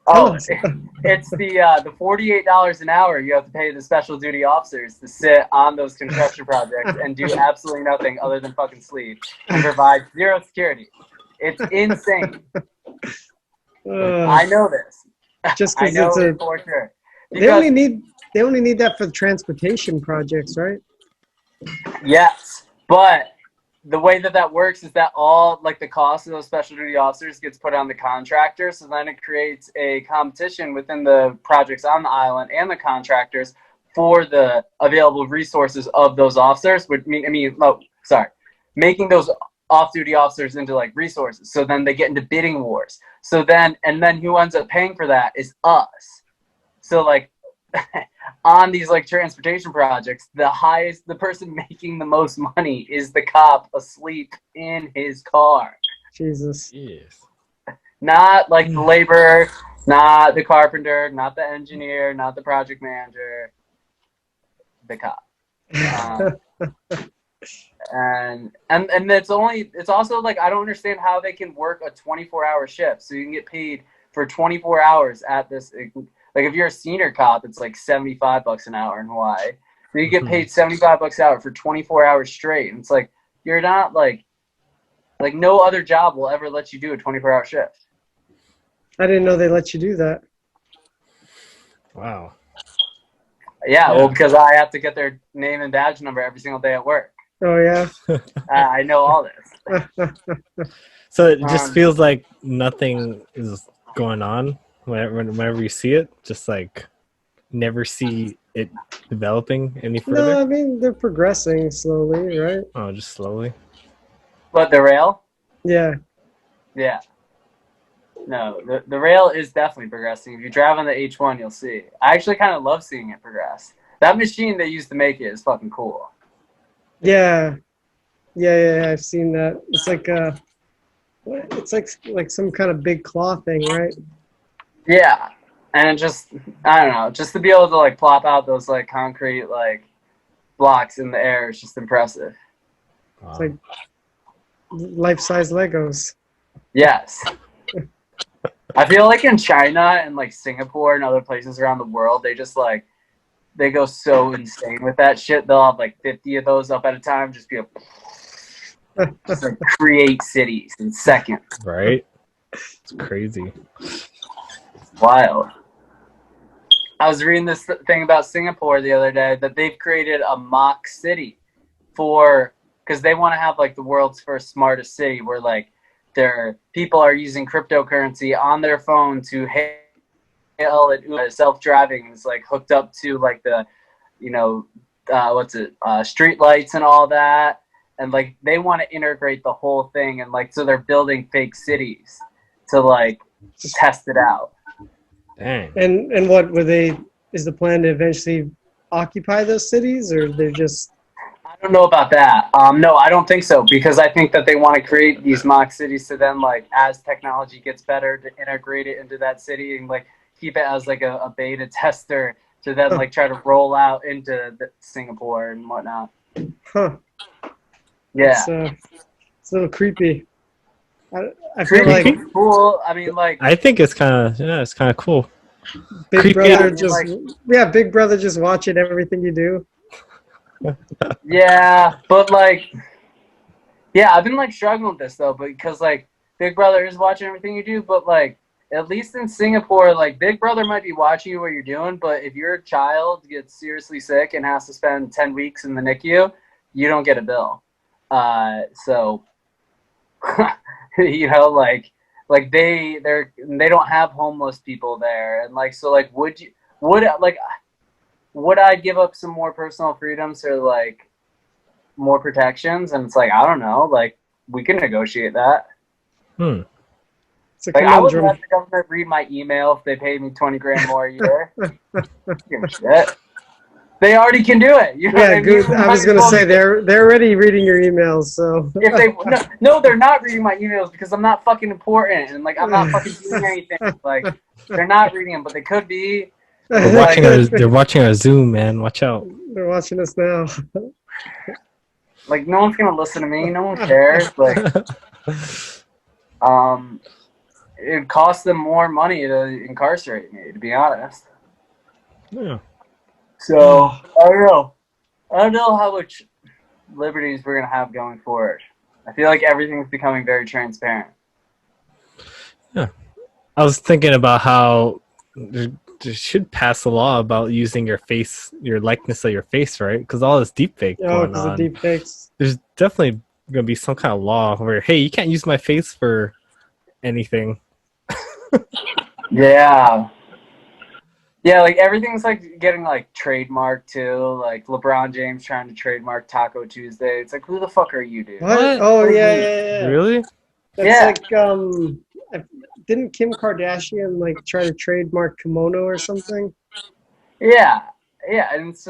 Speaker 1: It's the $48 an hour you have to pay the special duty officers to sit on those construction projects and do absolutely nothing other than fucking sleep and provide zero security. It's insane. I know this.
Speaker 2: Just because it's
Speaker 1: for sure.
Speaker 2: They only need that for the transportation projects, right?
Speaker 1: Yes, but the way that works is that all like the cost of those special duty officers gets put on the contractor, so then it creates a competition within the projects on the island and the contractors for the available resources of those officers. Making those off-duty officers into like resources. So then they get into bidding wars. So then who ends up paying for that is us. So like on these like transportation projects, the person making the most money is the cop asleep in his car.
Speaker 2: Jesus.
Speaker 3: Yes.
Speaker 1: Not like the laborer, not the carpenter, not the engineer, not the project manager, the cop. And it's also like I don't understand how they can work a 24-hour shift so you can get paid for 24 hours at this. Like if you're a senior cop, it's like $75 an hour in Hawaii. So you get paid $75 an hour for 24 hours straight. And it's like you're not like no other job will ever let you do a 24-hour shift.
Speaker 2: I didn't know they let you do that.
Speaker 3: Wow.
Speaker 1: Yeah, well, because I have to get their name and badge number every single day at work.
Speaker 2: Oh yeah.
Speaker 1: I know all this.
Speaker 3: So it just feels like nothing is going on. Whenever you see it, just like never see it developing any further.
Speaker 2: No, I mean they're progressing slowly, right?
Speaker 3: Oh, just slowly.
Speaker 1: But the rail?
Speaker 2: Yeah.
Speaker 1: Yeah. No, the rail is definitely progressing. If you drive on the H1, you'll see. I actually kind of love seeing it progress. That machine they used to make it is fucking cool.
Speaker 2: Yeah. I've seen that. It's like it's like some kind of big claw thing, right?
Speaker 1: Yeah, and it just I don't know, just to be able to like plop out those like concrete like blocks in the air is just impressive.
Speaker 2: It's like life-size Legos.
Speaker 1: Yes. I feel like in China and like Singapore and other places around the world, they just like they go so insane with that shit. They'll have like 50 of those up at a time, just be just like create cities in seconds.
Speaker 3: Right? It's crazy.
Speaker 1: Wild. I was reading this thing about Singapore the other day that they've created a mock city because they want to have like the world's first smartest city where like their people are using cryptocurrency on their phone to hail it. Self-driving is like hooked up to like the, street lights and all that. And like they want to integrate the whole thing. And like, so they're building fake cities to like test it out.
Speaker 3: Dang.
Speaker 2: And what is the plan to eventually occupy those cities, or they're just...
Speaker 1: I don't know about that. No, I don't think so, because I think that they want to create these mock cities to then, like, as technology gets better, to integrate it into that city and like keep it as like a beta tester to then like try to roll out into Singapore and whatnot.
Speaker 2: Huh.
Speaker 1: Yeah.
Speaker 2: It's a little creepy. I feel like
Speaker 1: cool. I mean, like,
Speaker 3: I think it's kind of cool.
Speaker 2: Big Brother Big Brother just watching everything you do.
Speaker 1: Yeah, but like, yeah, I've been like struggling with this though, because like Big Brother is watching everything you do, but like at least in Singapore, like Big Brother might be watching you what you're doing, but if your child gets seriously sick and has to spend 10 weeks in the NICU, you don't get a bill. So you know, like they don't have homeless people there, and like, so like would I give up some more personal freedoms or like more protections? And it's like, I don't know, like we can negotiate that.
Speaker 2: It's a
Speaker 1: like, I would
Speaker 2: conundrum.
Speaker 1: let the government read my email if they paid me 20 grand more a year. Give a shit. They already can do it. You know
Speaker 2: Yeah,
Speaker 1: what I mean?
Speaker 2: good. I was gonna say they're already reading your emails, so
Speaker 1: if they no, they're not reading my emails because I'm not fucking important and like I'm not fucking doing anything. Like they're not reading them, but they could be.
Speaker 3: They're watching our Zoom, man. Watch out.
Speaker 2: They're watching us now.
Speaker 1: Like no one's gonna listen to me. No one cares. Like, it costs them more money to incarcerate me, to be honest.
Speaker 3: Yeah.
Speaker 1: So I don't know how much liberties we're gonna have going forward. I feel like everything's becoming very transparent.
Speaker 3: Yeah, I was thinking about how there should pass a law about using your face, your likeness of your face, right? Because all this deepfake going on.
Speaker 2: Deep fakes.
Speaker 3: There's definitely gonna be some kind of law where, hey, you can't use my face for anything.
Speaker 1: Yeah. Yeah, like everything's like getting like trademarked too. Like LeBron James trying to trademark Taco Tuesday. It's like, who the fuck are you, dude?
Speaker 2: What? Oh yeah.
Speaker 3: Really?
Speaker 2: That's like didn't Kim Kardashian like try to trademark kimono or something?
Speaker 1: Yeah, and it's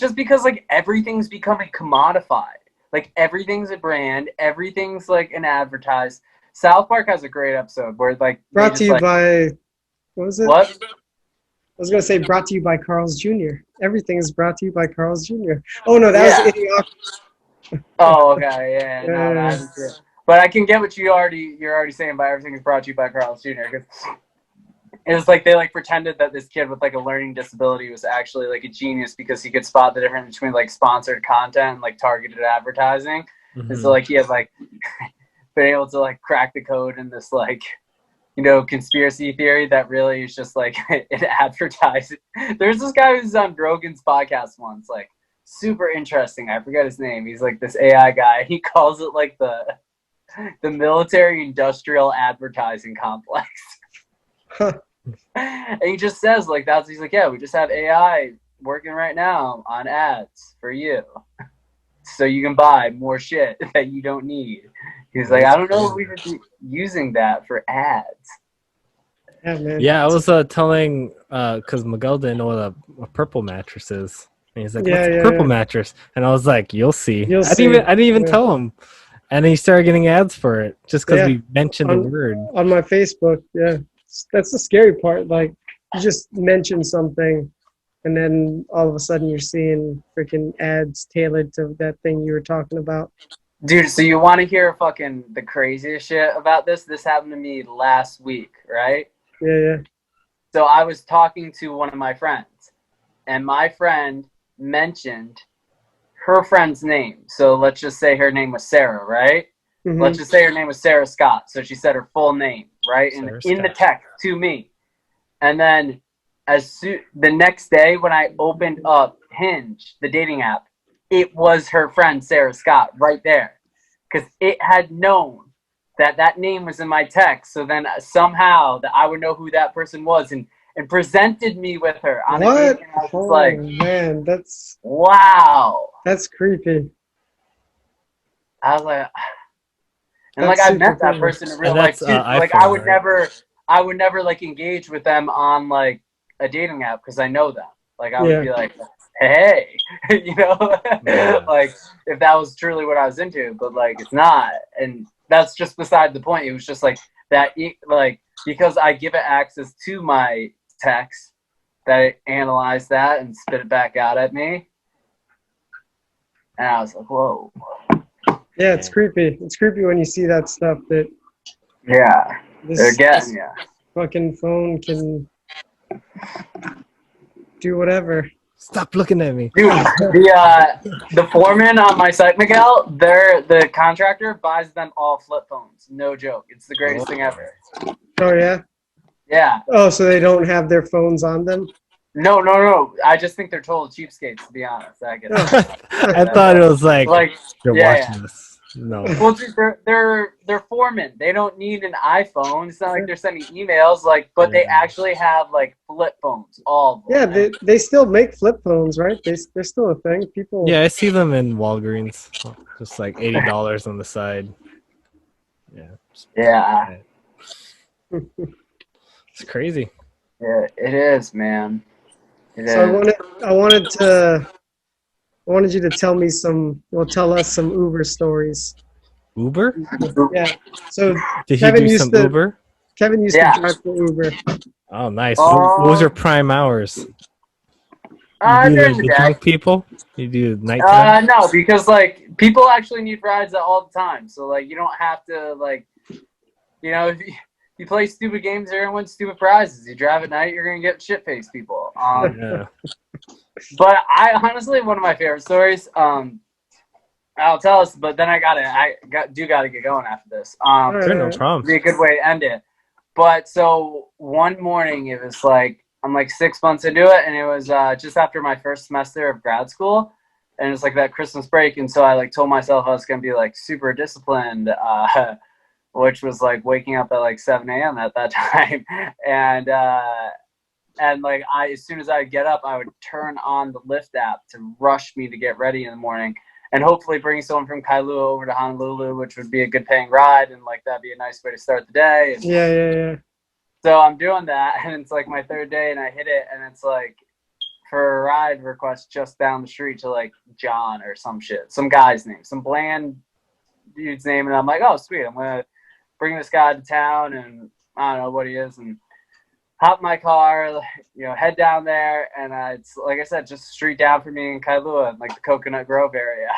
Speaker 1: just because like everything's becoming commodified. Like everything's a brand, everything's like an advertised. South Park has a great episode where like
Speaker 2: brought to you by what was it?
Speaker 1: What?
Speaker 2: I was gonna say brought to you by Carl's Jr. Everything is brought to you by Carl's Jr. Oh no, that was Idiocracy.
Speaker 1: Oh okay, yeah, no, that's true. But I can get what you're already saying by everything is brought to you by Carl's Jr. Because it was like they like pretended that this kid with like a learning disability was actually like a genius because he could spot the difference between like sponsored content and like targeted advertising. Mm-hmm. And so like he had like been able to like crack the code in this like, you know, conspiracy theory that really is just like an advertising. There's this guy who's on Rogan's podcast once, like super interesting. I forget his name. He's like this AI guy. He calls it like the military industrial advertising complex. And he just says like he's like, yeah, we just have AI working right now on ads for you. So you can buy more shit that you don't need. He's like, I don't know if we should be using that for ads.
Speaker 2: Yeah, man.
Speaker 3: Yeah, I was telling because Miguel didn't know what a purple mattress is. And he's like, what's a purple mattress? And I was like, you'll see. I didn't even tell him. And then he started getting ads for it just because we mentioned the word.
Speaker 2: On my Facebook, yeah. That's the scary part. Like, you just mention something, and then all of a sudden you're seeing freaking ads tailored to that thing you were talking about.
Speaker 1: Dude, so you want to hear fucking the craziest shit about this? This happened to me last week, right?
Speaker 2: Yeah, yeah.
Speaker 1: So I was talking to one of my friends, and my friend mentioned her friend's name. So let's just say her name was Sarah, right? Let's just say her name was Sarah Scott. So she said her full name, right? And in the text to me. And then the next day when I opened up Hinge, the dating app, it was her friend Sarah Scott right there. Because it had known that name was in my text. So then somehow that I would know who that person was and presented me with her on a date. And I was like,
Speaker 2: man,
Speaker 1: wow.
Speaker 2: That's creepy.
Speaker 1: I was like, and
Speaker 2: That's
Speaker 1: like I met that person in real life too. Like I would never like engage with them on like a dating app because I know them. Like I would be like, hey, you know, like if that was truly what I was into, but like it's not, and that's just beside the point. It was just like that, like because I give it access to my text, that it analyzed that and spit it back out at me, and I was like, whoa.
Speaker 2: Yeah, it's creepy. It's creepy when you see that stuff. That
Speaker 1: they're getting you.
Speaker 2: Fucking phone can do whatever.
Speaker 3: Stop looking at me.
Speaker 1: Dude, the foreman on my site, Miguel, the contractor buys them all flip phones. No joke. It's the greatest thing ever.
Speaker 2: Oh, yeah?
Speaker 1: Yeah.
Speaker 2: Oh, so they don't have their phones on them?
Speaker 1: No. I just think they're total cheapskates, to be honest. I guess.
Speaker 3: I thought it was like you're watching this. No.
Speaker 1: Well, dude, they're foremen. They don't need an iPhone. It's not like they're sending emails. Like, but they actually have like flip phones. All of them.
Speaker 2: Yeah, they still make flip phones, right? They're still a thing. People.
Speaker 3: Yeah, I see them in Walgreens, just like $80 on the side.
Speaker 1: Yeah.
Speaker 3: It's crazy.
Speaker 1: Yeah, it is, man.
Speaker 2: So I wanted you to tell us some Uber stories.
Speaker 3: Uber?
Speaker 2: Yeah. So
Speaker 3: did Kevin he do some Uber?
Speaker 2: Kevin used to drive for Uber.
Speaker 3: Oh, nice. What was your prime hours? You do the drunk people? You do nighttime?
Speaker 1: No, because like people actually need rides all the time. So like you don't have to like, you know, if you play stupid games, you're gonna win stupid prizes. You drive at night, you're gonna get shit-faced people. But I honestly, one of my favorite stories. I'll tell us, but then I gotta get going after this.
Speaker 3: Sure, no problem.
Speaker 1: Be a good way to end it. But so one morning, it was like I'm like 6 months into it, and it was just after my first semester of grad school, and it was like that Christmas break, and so I like told myself I was gonna be like super disciplined, which was like waking up at like 7 a.m. at that time, and like as soon as I would get up, I would turn on the Lyft app to rush me to get ready in the morning. And hopefully bring someone from Kailua over to Honolulu, which would be a good paying ride, and like that'd be a nice way to start the day. And
Speaker 2: yeah.
Speaker 1: so I'm doing that, and it's like my third day, and I hit it, and it's like for a ride request just down the street to like John or some shit, some guy's name, some bland dude's name, and I'm like, oh sweet, I'm gonna bring this guy to town, and I don't know what he is, and hop in my car, you know, head down there, and it's like I said, just a street down from me in Kailua, like the Coconut Grove area.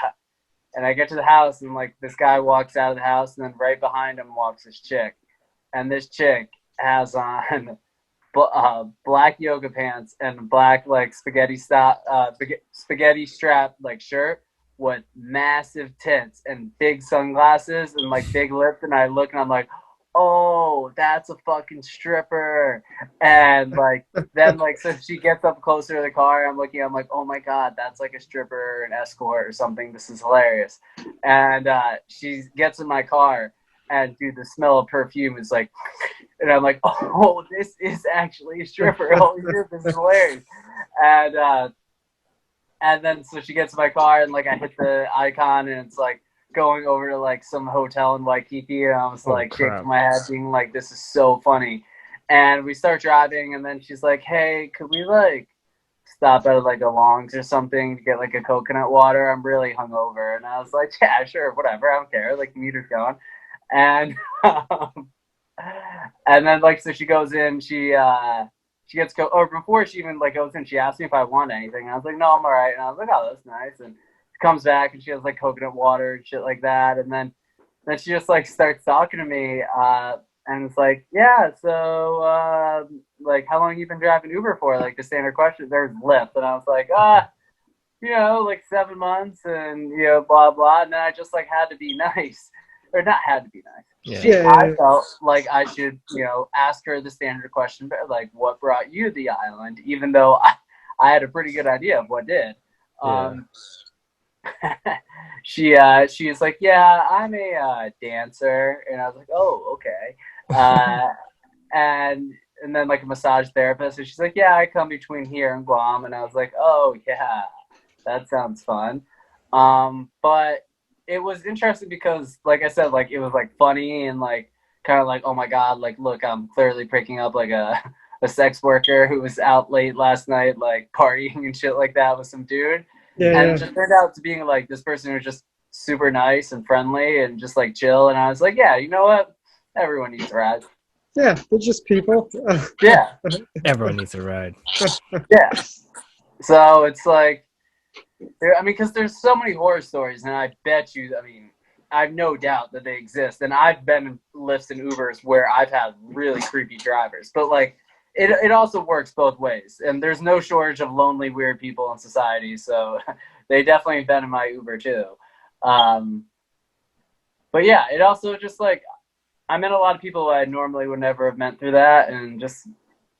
Speaker 1: And I get to the house, and like this guy walks out of the house, and then right behind him walks this chick, and this chick has on black yoga pants and black like spaghetti strap like shirt with massive tits and big sunglasses and like big lips, and I look and I'm like, oh, that's a fucking stripper. And like then like so she gets up closer to the car, I'm looking, I'm like, oh my god, that's like a stripper, an escort or something. This is hilarious. And she gets in my car, and dude, the smell of perfume is like, and I'm like, oh, this is actually a stripper. Holy shit, this is hilarious. And then so she gets in my car, and like I hit the icon, and it's like going over to like some hotel in Waikiki, and I was like shaking my head being like, this is so funny. And we start driving, and then she's like, hey, could we like stop at like a Long's or something to get like a coconut water? I'm really hungover. And I was like, yeah, sure, whatever, I don't care, like the meter's going. And and then like so she goes in, she gets or before she even like goes in, she asked me if I want anything, and I was like, no, I'm all right. And I was like, oh, that's nice. And comes back and she has like coconut water and shit like that, and then she just like starts talking to me, and it's like, yeah, so like how long you been driving Uber for? Like the standard question. There's Lyft, and I was like, like 7 months, and blah blah. And then I just like had to be nice, or not had to be nice. I felt like I should, ask her the standard question, but like, what brought you to the island? Even though I had a pretty good idea of what did. She was like, yeah, I'm a dancer, and I was like, oh, okay. And then like a massage therapist, and she's like, yeah, I come between here and Guam, and I was like, oh yeah, that sounds fun. But it was interesting because, like I said, like it was like funny and like kind of like, oh my god, like look, I'm clearly picking up like a sex worker who was out late last night, like partying and shit like that with some dude. It just turned out to being like this person who was just super nice and friendly and just like chill. And I was like, yeah, you know what? Everyone needs a ride.
Speaker 2: Yeah, they're just people.
Speaker 1: Yeah.
Speaker 3: Everyone needs a ride.
Speaker 1: Yeah. So it's like, I mean, because there's so many horror stories, and I bet you, I mean, I have no doubt that they exist. And I've been in Lyfts and Ubers where I've had really creepy drivers. But like, it also works both ways. And there's no shortage of lonely, weird people in society. So they definitely have been in my Uber too. But yeah, it also just like, I met a lot of people I normally would never have met through that, and just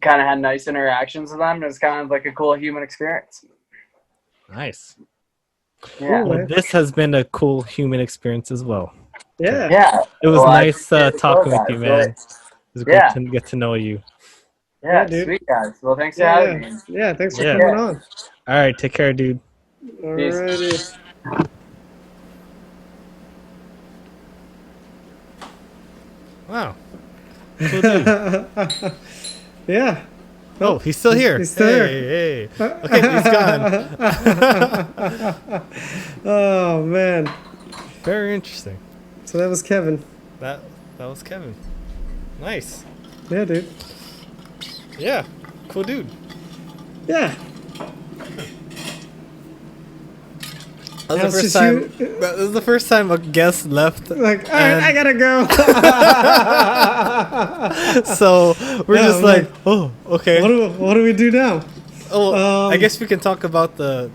Speaker 1: kind of had nice interactions with them. It was kind of like a cool human experience.
Speaker 3: Nice.
Speaker 1: Yeah.
Speaker 3: Well, this has been a cool human experience as well.
Speaker 2: Yeah.
Speaker 1: Yeah.
Speaker 3: It was nice talking with you, man. It was great to get to know you.
Speaker 1: Yeah, dude. Sweet guys. Well, thanks for having me.
Speaker 2: Yeah, thanks for coming on.
Speaker 3: All right, take care, dude.
Speaker 2: Alrighty.
Speaker 3: Wow. Cool dude.
Speaker 2: Yeah.
Speaker 3: Oh, he's still here.
Speaker 2: He's still here.
Speaker 3: Hey. Okay, he's gone.
Speaker 2: Oh, man.
Speaker 3: Very interesting.
Speaker 2: So that was Kevin.
Speaker 3: That was Kevin. Nice.
Speaker 2: Yeah, dude.
Speaker 3: Yeah. Cool dude.
Speaker 2: Yeah.
Speaker 3: That was the first time a guest left.
Speaker 2: Like, all right, I gotta go.
Speaker 3: So we're just like, oh, okay.
Speaker 2: What do we do now?
Speaker 3: Oh, I guess we can talk about the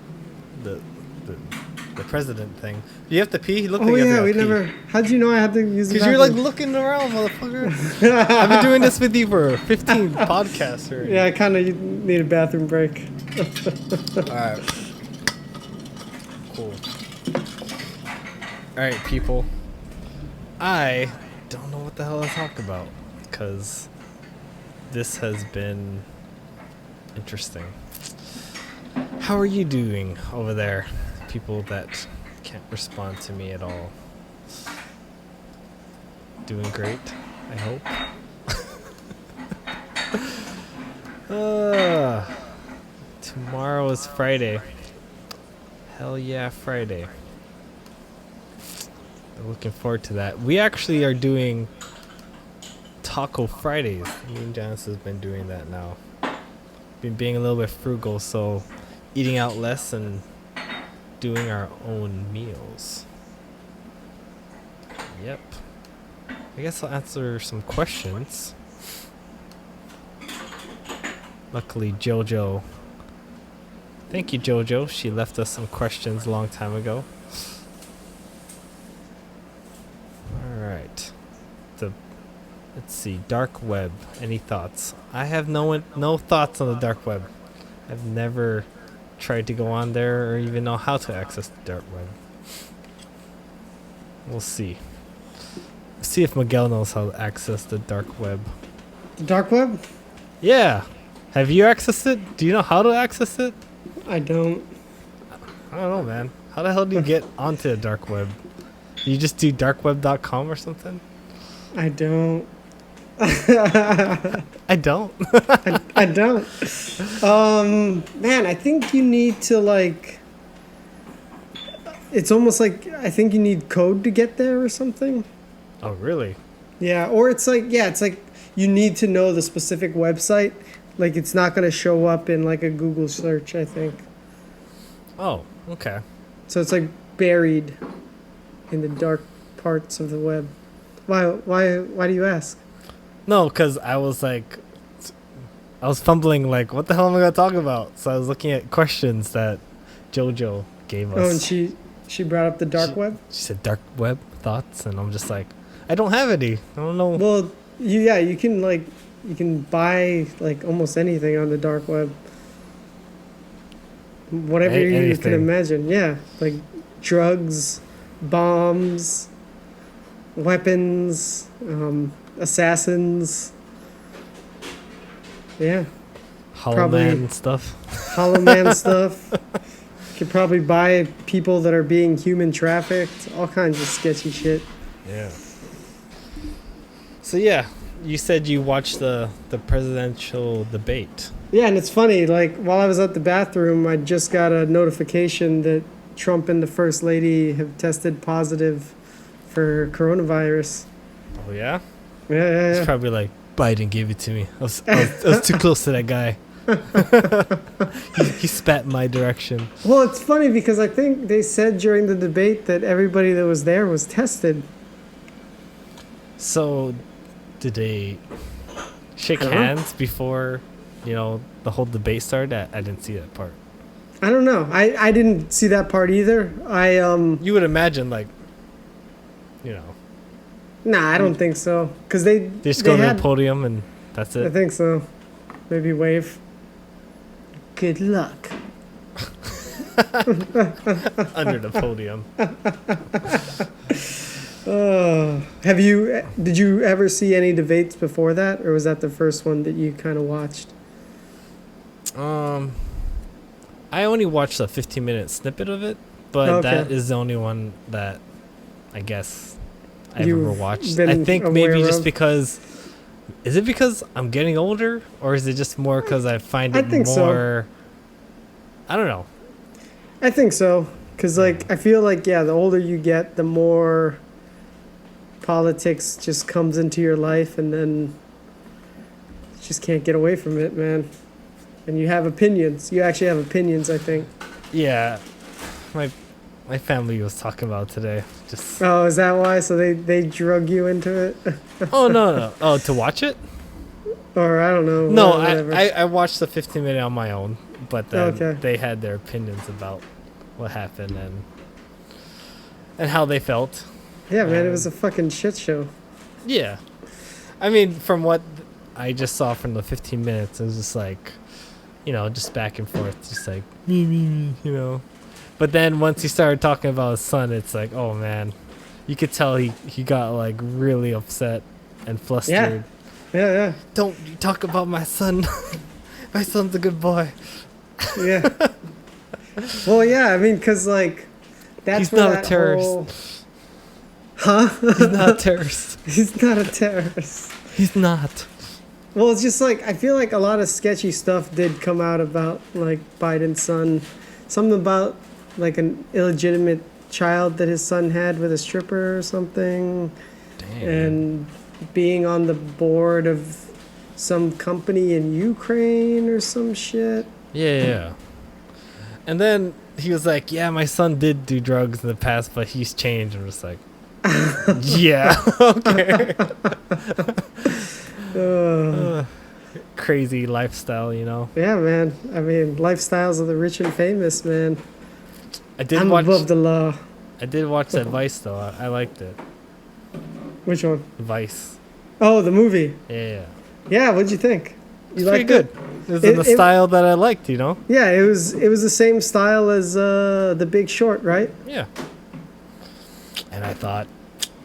Speaker 3: president thing. Do you have to pee? Look like you have to pee.
Speaker 2: never. How'd you know I had to use the
Speaker 3: Because you're like looking around, motherfucker. I've been doing this with you for 15 podcasts already.
Speaker 2: Yeah, I kind of need a bathroom break.
Speaker 3: Alright. Cool. Alright, people. I don't know what the hell to talk about, because this has been interesting. How are you doing over there? People that can't respond to me at all. Doing great, I hope. Tomorrow is Friday. Hell yeah, Friday. I'm looking forward to that. We actually are doing Taco Fridays. Me and Janice has been doing that now. Been being a little bit frugal, so eating out less and doing our own meals. Yep. I guess I'll answer some questions. Luckily, Jojo. Thank you, Jojo. She left us some questions a long time ago. Alright. Let's see. Dark web. Any thoughts? I have no thoughts on the dark web. I've never tried to go on there or even know how to access the dark web. We'll see. See if Miguel knows how to access the dark web.
Speaker 2: The dark web?
Speaker 3: Yeah. Have you accessed it? Do you know how to access it?
Speaker 2: I don't.
Speaker 3: I don't know, man. How the hell do you get onto the dark web? You just do darkweb.com or something?
Speaker 2: I don't.
Speaker 3: I don't.
Speaker 2: I don't. Man, I think you need to like. It's almost like I think you need code to get there or something.
Speaker 3: Oh, really?
Speaker 2: Yeah, or it's like you need to know the specific website. Like it's not gonna show up in like a Google search, I think.
Speaker 3: Oh, okay.
Speaker 2: So it's like buried in the dark parts of the web. Why do you ask?
Speaker 3: No, because I was fumbling, like, what the hell am I going to talk about? So I was looking at questions that JoJo gave us.
Speaker 2: Oh, and she brought up the dark web?
Speaker 3: She said dark web thoughts, and I'm just like, I don't have any. I don't know.
Speaker 2: Well, you can buy, like, almost anything on the dark web. Whatever you can imagine. Yeah, like drugs, bombs, weapons, assassins. Yeah.
Speaker 3: Hollow Man stuff.
Speaker 2: Hollow Man stuff. You could probably buy people that are being human trafficked. All kinds of sketchy shit.
Speaker 3: Yeah. So yeah, you said you watched the presidential debate.
Speaker 2: Yeah, and it's funny, like, while I was at the bathroom, I just got a notification that Trump and the First Lady have tested positive for coronavirus.
Speaker 3: Oh, yeah?
Speaker 2: Yeah.
Speaker 3: It's probably like, Biden gave it to me. I was too close to that guy. he spat in my direction.
Speaker 2: Well, it's funny because I think they said during the debate that everybody that was there was tested.
Speaker 3: So, did they shake hands before... the whole debate started? I didn't see that part.
Speaker 2: I don't know. I didn't see that part either.
Speaker 3: You would imagine, like,
Speaker 2: Nah, I don't think so. Because they
Speaker 3: just go to the podium and that's it.
Speaker 2: I think so. Maybe wave. Good luck.
Speaker 3: Under the podium.
Speaker 2: Did you ever see any debates before that, or was that the first one that you kind of watched?
Speaker 3: I only watched a 15-minute snippet of it, but that is the only one that I guess I've ever watched. I think maybe just because... Is it because I'm getting older, or is it just more because I find it more... So. I don't know.
Speaker 2: I think so, because I feel like, the older you get, the more politics just comes into your life, and then you just can't get away from it, man. And you have opinions. You actually have opinions, I think.
Speaker 3: Yeah. My family was talking about today.
Speaker 2: Oh, is that why? So they drug you into it?
Speaker 3: Oh, no. Oh, to watch it?
Speaker 2: Or I don't know.
Speaker 3: No, I watched the 15-minute on my own, but then they had their opinions about what happened and how they felt.
Speaker 2: Yeah, man, it was a fucking shit show.
Speaker 3: Yeah. I mean, from what I just saw from the 15 minutes, it was just like, just back and forth, just like, me, But then once he started talking about his son, it's like, oh, man. You could tell he got, like, really upset and flustered.
Speaker 2: Yeah.
Speaker 3: Don't you talk about my son. My son's a good boy.
Speaker 2: Yeah. Well, yeah, I mean, because, like, that's
Speaker 3: He's not a terrorist.
Speaker 2: Huh?
Speaker 3: He's not a terrorist.
Speaker 2: He's not a terrorist.
Speaker 3: He's not.
Speaker 2: Well, it's just, like, I feel like a lot of sketchy stuff did come out about, like, Biden's son. Something about, like, an illegitimate child that his son had with a stripper or something.
Speaker 3: Damn.
Speaker 2: And being on the board of some company in Ukraine or some shit.
Speaker 3: Yeah. And then he was like, yeah, my son did do drugs in the past, but he's changed. I'm just like, yeah, okay. Crazy lifestyle,
Speaker 2: Yeah, man. I mean, lifestyles of the rich and famous, man.
Speaker 3: I'm
Speaker 2: above the law.
Speaker 3: I did watch that Vice, though. I liked it.
Speaker 2: Which one?
Speaker 3: Vice.
Speaker 2: Oh, the movie.
Speaker 3: Yeah.
Speaker 2: Yeah, what'd you think?
Speaker 3: It's pretty good. It was in the style that I liked,
Speaker 2: Yeah, it was the same style as The Big Short, right?
Speaker 3: Yeah. And I thought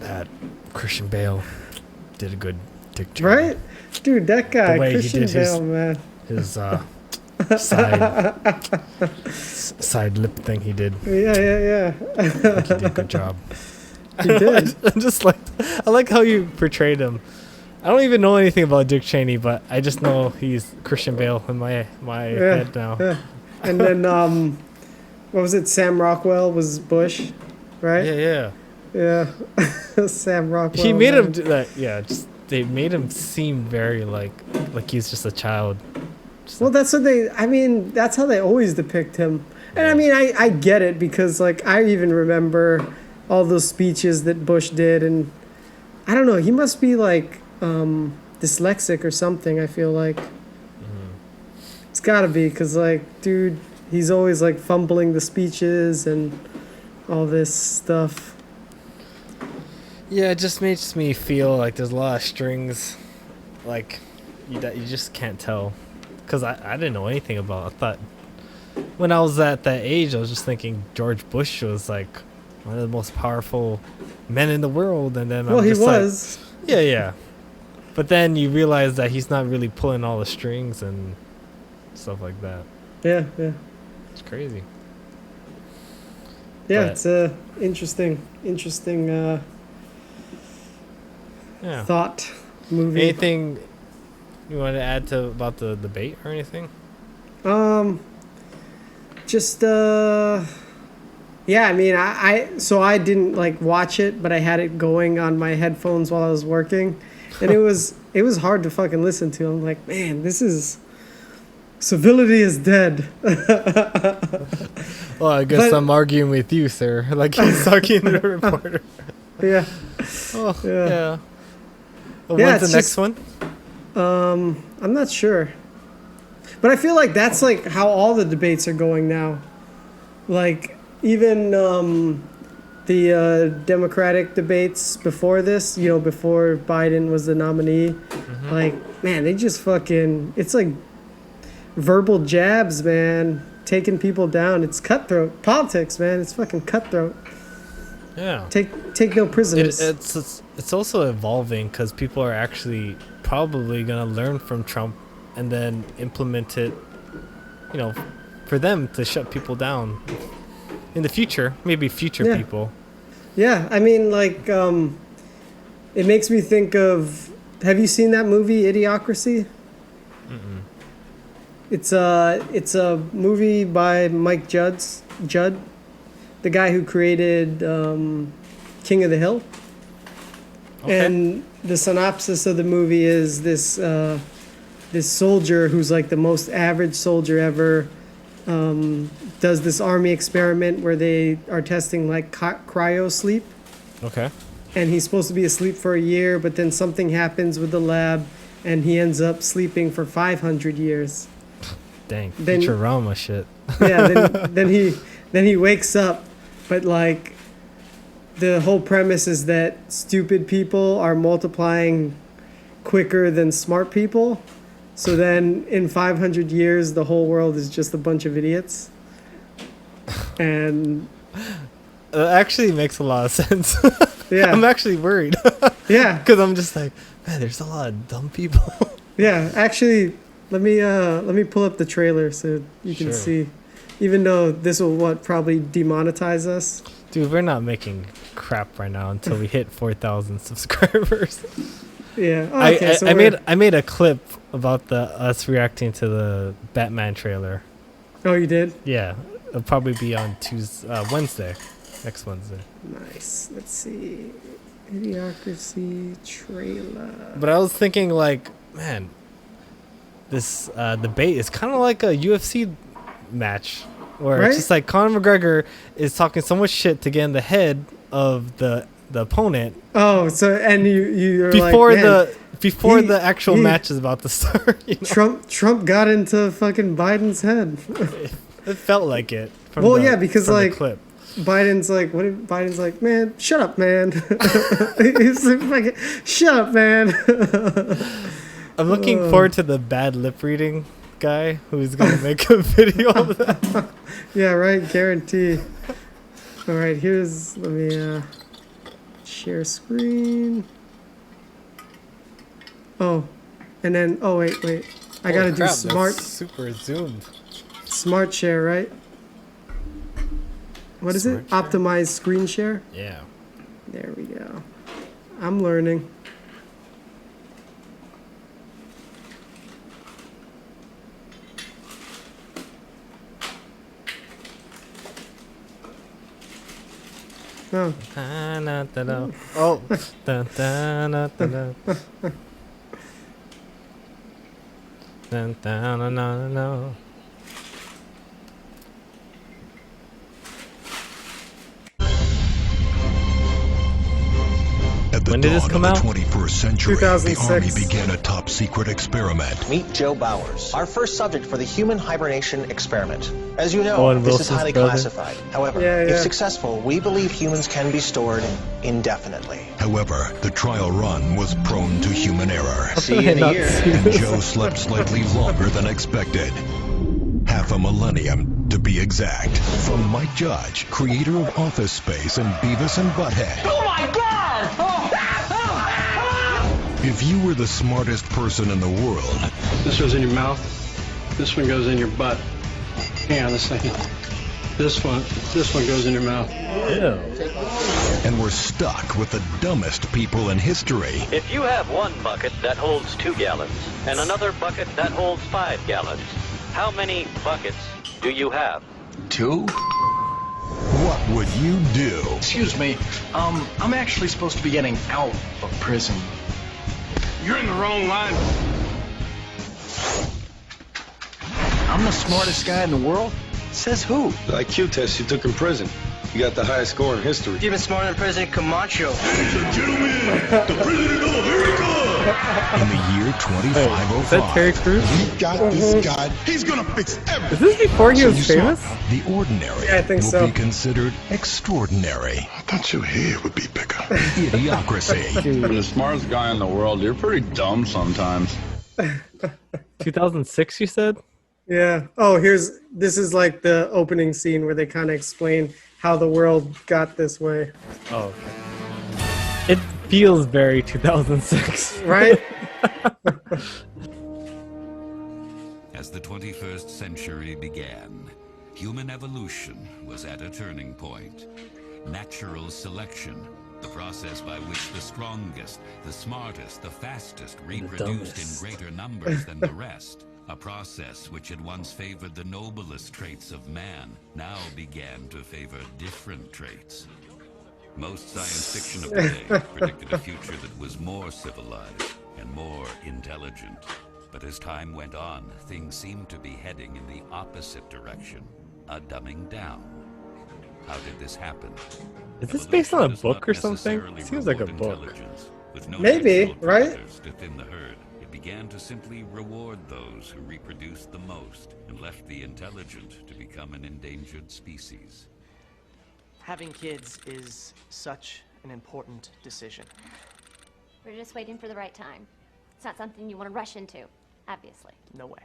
Speaker 3: that Christian Bale did a good Dick Cheney.
Speaker 2: Right? Dude, that guy, Christian Bale, man.
Speaker 3: His side lip thing he did.
Speaker 2: Yeah.
Speaker 3: I think he did a good job.
Speaker 2: He did.
Speaker 3: I like how you portrayed him. I don't even know anything about Dick Cheney, but I just know he's Christian Bale in my head now.
Speaker 2: Yeah. And then, what was it? Sam Rockwell was Bush, right?
Speaker 3: Yeah.
Speaker 2: Sam Rockwell.
Speaker 3: He made him do that. Yeah, they made him seem very like he's just a child.
Speaker 2: Well, that's how they always depict him. And I mean, I get it because, like, I even remember all those speeches that Bush did. And I don't know, he must be, like, dyslexic or something, I feel like. It's gotta be because, like, dude, he's always, like, fumbling the speeches and all this stuff.
Speaker 3: Yeah, it just makes me feel like there's a lot of strings, like, that you just can't tell. Because I didn't know anything about. I thought when I was at that age, I was just thinking George Bush was like one of the most powerful men in the world, and then
Speaker 2: Well, he was.
Speaker 3: Like, yeah. But then you realize that he's not really pulling all the strings and stuff like that.
Speaker 2: Yeah.
Speaker 3: It's crazy.
Speaker 2: Yeah,
Speaker 3: But
Speaker 2: it's a interesting thought movie.
Speaker 3: Anything you want to add to about the debate or anything?
Speaker 2: Just yeah, I mean, I didn't like watch it, but I had it going on my headphones while I was working, and it was hard to fucking listen to. I'm like, man, this is civility is dead.
Speaker 3: Well, I guess I'm arguing with you, sir. Like he's talking to the reporter.
Speaker 2: Yeah.
Speaker 3: Oh, yeah. Well,
Speaker 2: Yeah,
Speaker 3: when's the next one?
Speaker 2: I'm not sure. But I feel like that's like how all the debates are going now. Like even the Democratic debates before this, before Biden was the nominee, like, man, they just fucking, it's like verbal jabs, man, taking people down. It's cutthroat politics, man. It's fucking cutthroat.
Speaker 3: Yeah.
Speaker 2: Take no prisoners.
Speaker 3: It's also evolving because people are actually probably gonna learn from Trump and then implement it, for them to shut people down in the future. Maybe future people. Yeah,
Speaker 2: I mean, like, it makes me think of. Have you seen that movie Idiocracy?
Speaker 3: Mm-mm.
Speaker 2: It's a movie by Mike Judd, the guy who created King of the Hill.
Speaker 3: Okay.
Speaker 2: And the synopsis of the movie is this soldier who's like the most average soldier ever does this army experiment where they are testing like cryo sleep.
Speaker 3: Okay.
Speaker 2: And he's supposed to be asleep for a year, but then something happens with the lab and he ends up sleeping for 500 years.
Speaker 3: Dang, Futurama shit.
Speaker 2: Yeah, then he wakes up, but like the whole premise is that stupid people are multiplying quicker than smart people. So then in 500 years, the whole world is just a bunch of idiots. And
Speaker 3: it actually makes a lot of sense.
Speaker 2: Yeah.
Speaker 3: I'm actually worried.
Speaker 2: Yeah.
Speaker 3: Because I'm just like, man, there's a lot of dumb people.
Speaker 2: Yeah, actually, let me pull up the trailer so you can see. Even though this will probably demonetize us.
Speaker 3: Dude, we're not making crap right now until we hit 4,000 subscribers.
Speaker 2: Yeah. Oh, okay,
Speaker 3: I made a clip about us reacting to the Batman trailer.
Speaker 2: Oh, you did?
Speaker 3: Yeah, it'll probably be on Wednesday, next Wednesday.
Speaker 2: Nice. Let's see, Idiocracy trailer.
Speaker 3: But I was thinking, like, man, this debate is kind of like a UFC match, where it's just like Conor McGregor is talking so much shit to get in the head of the opponent.
Speaker 2: Oh, so and you're
Speaker 3: before
Speaker 2: like,
Speaker 3: the actual match is about to start.
Speaker 2: Trump got into fucking Biden's head.
Speaker 3: It felt like it.
Speaker 2: Because
Speaker 3: from
Speaker 2: like
Speaker 3: the clip.
Speaker 2: Biden's like, man, shut up, man. He's like, shut up, man.
Speaker 3: I'm looking forward to the bad lip reading guy who's gonna make a video of that.
Speaker 2: Yeah, right. Guarantee. All right, let me share screen. Oh, and then wait. I gotta do smart.
Speaker 3: That's super zoomed.
Speaker 2: Smart share, right? What is it?
Speaker 3: Share?
Speaker 2: Optimize screen share?
Speaker 3: Yeah.
Speaker 2: There we go. I'm learning. Oh.
Speaker 3: Oh. Dun, dun, dun, dun, dun, dun, dun, dun, dun. When did this come out?
Speaker 4: The 21st century,
Speaker 2: 2006.
Speaker 4: the Army began a top-secret experiment.
Speaker 5: Meet Joe Bowers, our first subject for the human hibernation experiment. As you know,
Speaker 3: Owen
Speaker 5: this is
Speaker 3: Wilson's
Speaker 5: highly
Speaker 3: brother.
Speaker 5: classified. However,
Speaker 2: Yeah.
Speaker 5: if successful, we believe humans can be stored indefinitely.
Speaker 4: However, the trial run was prone to human error.
Speaker 5: See you in a
Speaker 3: Not
Speaker 5: year.
Speaker 4: And Joe slept slightly longer than expected. Half a millennium, to be exact. From Mike Judge, creator of Office Space and Beavis and Butthead.
Speaker 6: Oh my God!
Speaker 4: If you were the smartest person in the world,
Speaker 7: This goes in your mouth. This one goes in your butt. Hang on a second. This one goes in your mouth.
Speaker 3: Ew.
Speaker 4: and were stuck with the dumbest people in history,
Speaker 8: If you have one bucket that holds 2 gallons and another bucket that holds 5 gallons, how many buckets do you have?
Speaker 6: 2?
Speaker 4: what would you do?
Speaker 6: Excuse me, I'm actually supposed to be getting out of prison.
Speaker 7: You're in the wrong line.
Speaker 6: I'm the smartest guy in the world? Says who?
Speaker 9: The IQ test you took in prison. You got the highest score in history.
Speaker 5: Even smarter than President Camacho.
Speaker 4: Ladies and gentlemen, the president of America! In the year 2505,
Speaker 3: Is that Terry Crews?
Speaker 4: we got this guy. He's gonna fix everything.
Speaker 3: Is this before he was
Speaker 4: So you
Speaker 3: famous?
Speaker 4: saw The ordinary
Speaker 2: Yeah, I think
Speaker 4: will
Speaker 2: so.
Speaker 4: be considered extraordinary.
Speaker 9: I thought your head would be bigger.
Speaker 4: Idiocracy.
Speaker 10: You're the smartest guy in the world. You're pretty dumb sometimes.
Speaker 3: 2006, you said?
Speaker 2: Yeah. Oh, this is like the opening scene where they kind of explain how the world got this way,
Speaker 3: Oh, okay. It feels very 2006.
Speaker 2: right?
Speaker 11: As the 21st century began, human evolution was at a turning point. Natural selection, the process by which the strongest, the smartest, the fastest reproduced in greater numbers than the rest. A process which had once favored the noblest traits of man now began to favor different traits. Most science fiction of the day predicted a future that was more civilized and more intelligent. But as time went on, things seemed to be heading in the opposite direction, a dumbing down. How did this happen?
Speaker 3: Is this based on a
Speaker 11: Evolution does
Speaker 3: book
Speaker 11: not
Speaker 3: or something?
Speaker 11: necessarily
Speaker 3: Seems like a
Speaker 11: reward
Speaker 3: book.
Speaker 11: intelligence. With no
Speaker 2: Maybe,
Speaker 11: natural
Speaker 2: right?
Speaker 11: predators to thin the herd, it began to simply reward those who reproduced the most and left the intelligent to become an endangered species.
Speaker 12: Having kids is such an important decision.
Speaker 13: We're just waiting for the right time. It's not something you want to rush into, obviously.
Speaker 12: No way.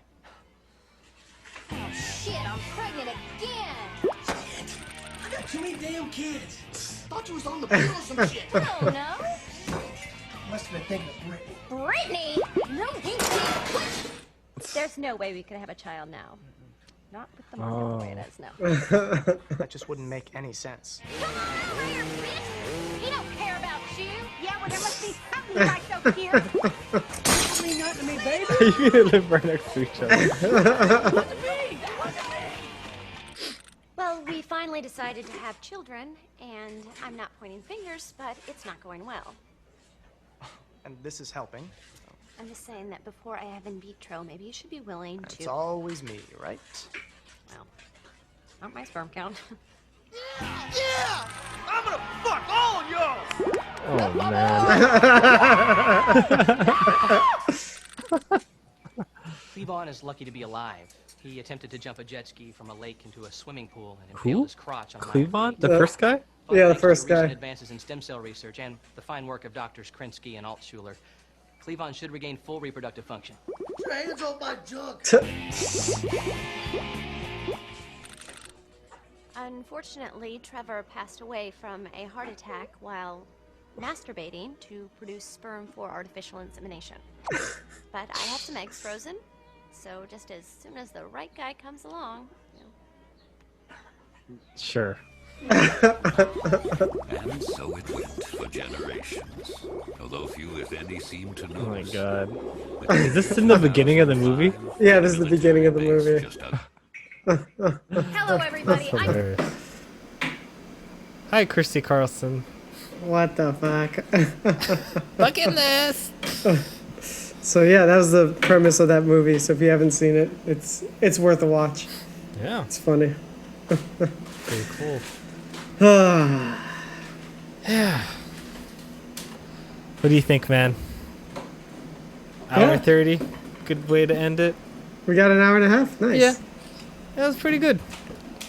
Speaker 13: Oh shit, I'm pregnant again!
Speaker 6: I got too many damn kids. Thought you was on the pill or some shit.
Speaker 13: Oh no!
Speaker 6: Must have been thinking of Brittany.
Speaker 13: Brittany! No, there's no way we could have a child now. Not with the market the way it is now.
Speaker 12: That just wouldn't make any sense.
Speaker 13: Come on over here, bitch! He don't care about you! Yeah, well, there must be something you like so cute!
Speaker 6: I mean nothing to me, baby.
Speaker 3: You gonna live right next to each other.
Speaker 13: Well, we finally decided to have children, and I'm not pointing fingers, but it's not going well.
Speaker 12: And this is helping.
Speaker 13: I'm just saying that before I have in vitro, maybe you should be willing to...
Speaker 12: It's always me, right?
Speaker 13: Well, not my sperm count.
Speaker 6: Yeah! I'm gonna fuck all of y'all!
Speaker 3: Oh, man.
Speaker 12: Cleavon is lucky to be alive. He attempted to jump a jet ski from a lake into a swimming pool and
Speaker 3: Who?
Speaker 12: impaled his crotch on a
Speaker 3: Cleavon? The
Speaker 2: Yeah.
Speaker 3: first guy?
Speaker 2: Yeah, the
Speaker 12: Thanks to
Speaker 2: first
Speaker 12: recent
Speaker 2: guy.
Speaker 12: advances in stem cell research and the fine work of Doctors Krinsky and Altschuler, Cleavon should regain full reproductive function.
Speaker 6: Get your hands off my junk!
Speaker 13: Unfortunately, Trevor passed away from a heart attack while masturbating to produce sperm for artificial insemination. But I have some eggs frozen, so just as soon as the right guy comes along, you know.
Speaker 3: Sure.
Speaker 11: And so it went for generations. Although few, if any, seem to
Speaker 3: Oh my
Speaker 11: notice.
Speaker 3: god. Is this in the beginning of the movie?
Speaker 2: Yeah, this is the beginning of the movie.
Speaker 13: Hello, everybody.
Speaker 3: That's hilarious. Hi, Christy Carlson.
Speaker 2: What the fuck?
Speaker 3: Look at this!
Speaker 2: So yeah, that was the premise of that movie. So if you haven't seen it, it's worth a watch.
Speaker 3: Yeah,
Speaker 2: It's funny.
Speaker 3: pretty cool.
Speaker 2: Ah,
Speaker 3: Yeah. What do you think, man? Hour 30? Good way to end it?
Speaker 2: We got an hour and a half? Nice.
Speaker 3: Yeah. That was pretty good.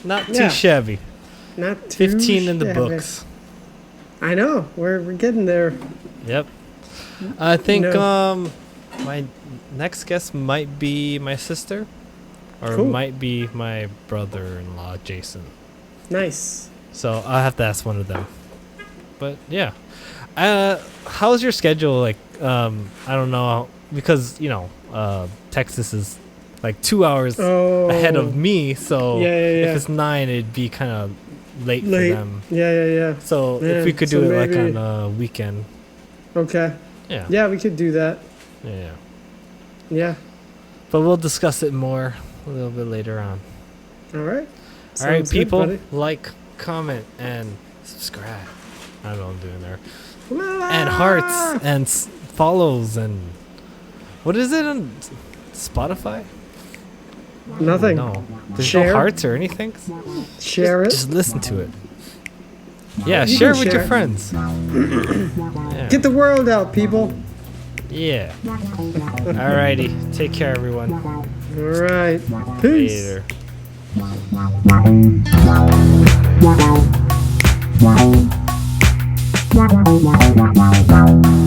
Speaker 3: Not too shabby.
Speaker 2: Not too
Speaker 3: 15 in the
Speaker 2: shabby.
Speaker 3: books.
Speaker 2: I know. We're getting there.
Speaker 3: Yep. I think my next guest might be my sister. Or might be my brother-in-law, Jason.
Speaker 2: Nice.
Speaker 3: So I'll have to ask one of them. But yeah. How's your schedule? Like, I don't know. Because, Texas is like 2 hours ahead of me. So if it's 9, it'd be kind of late for them.
Speaker 2: Yeah.
Speaker 3: So if we could do it like on a weekend.
Speaker 2: Okay.
Speaker 3: Yeah.
Speaker 2: Yeah, we could do that. Yeah.
Speaker 3: But we'll discuss it more a little bit later on.
Speaker 2: All right.
Speaker 3: All right,
Speaker 2: Sounds good,
Speaker 3: people.
Speaker 2: buddy.
Speaker 3: Like, comment, and subscribe. I don't know what I'm doing there. And hearts and follows and what is it on Spotify?
Speaker 2: Nothing.
Speaker 3: No. There's no hearts or anything.
Speaker 2: Share it.
Speaker 3: Just listen to it. Yeah,
Speaker 2: You
Speaker 3: share it
Speaker 2: can
Speaker 3: with
Speaker 2: share
Speaker 3: your
Speaker 2: it.
Speaker 3: friends. Yeah.
Speaker 2: Get the world out, people.
Speaker 3: Yeah. Alrighty. Take care, everyone.
Speaker 2: All right. Peace.
Speaker 3: Later.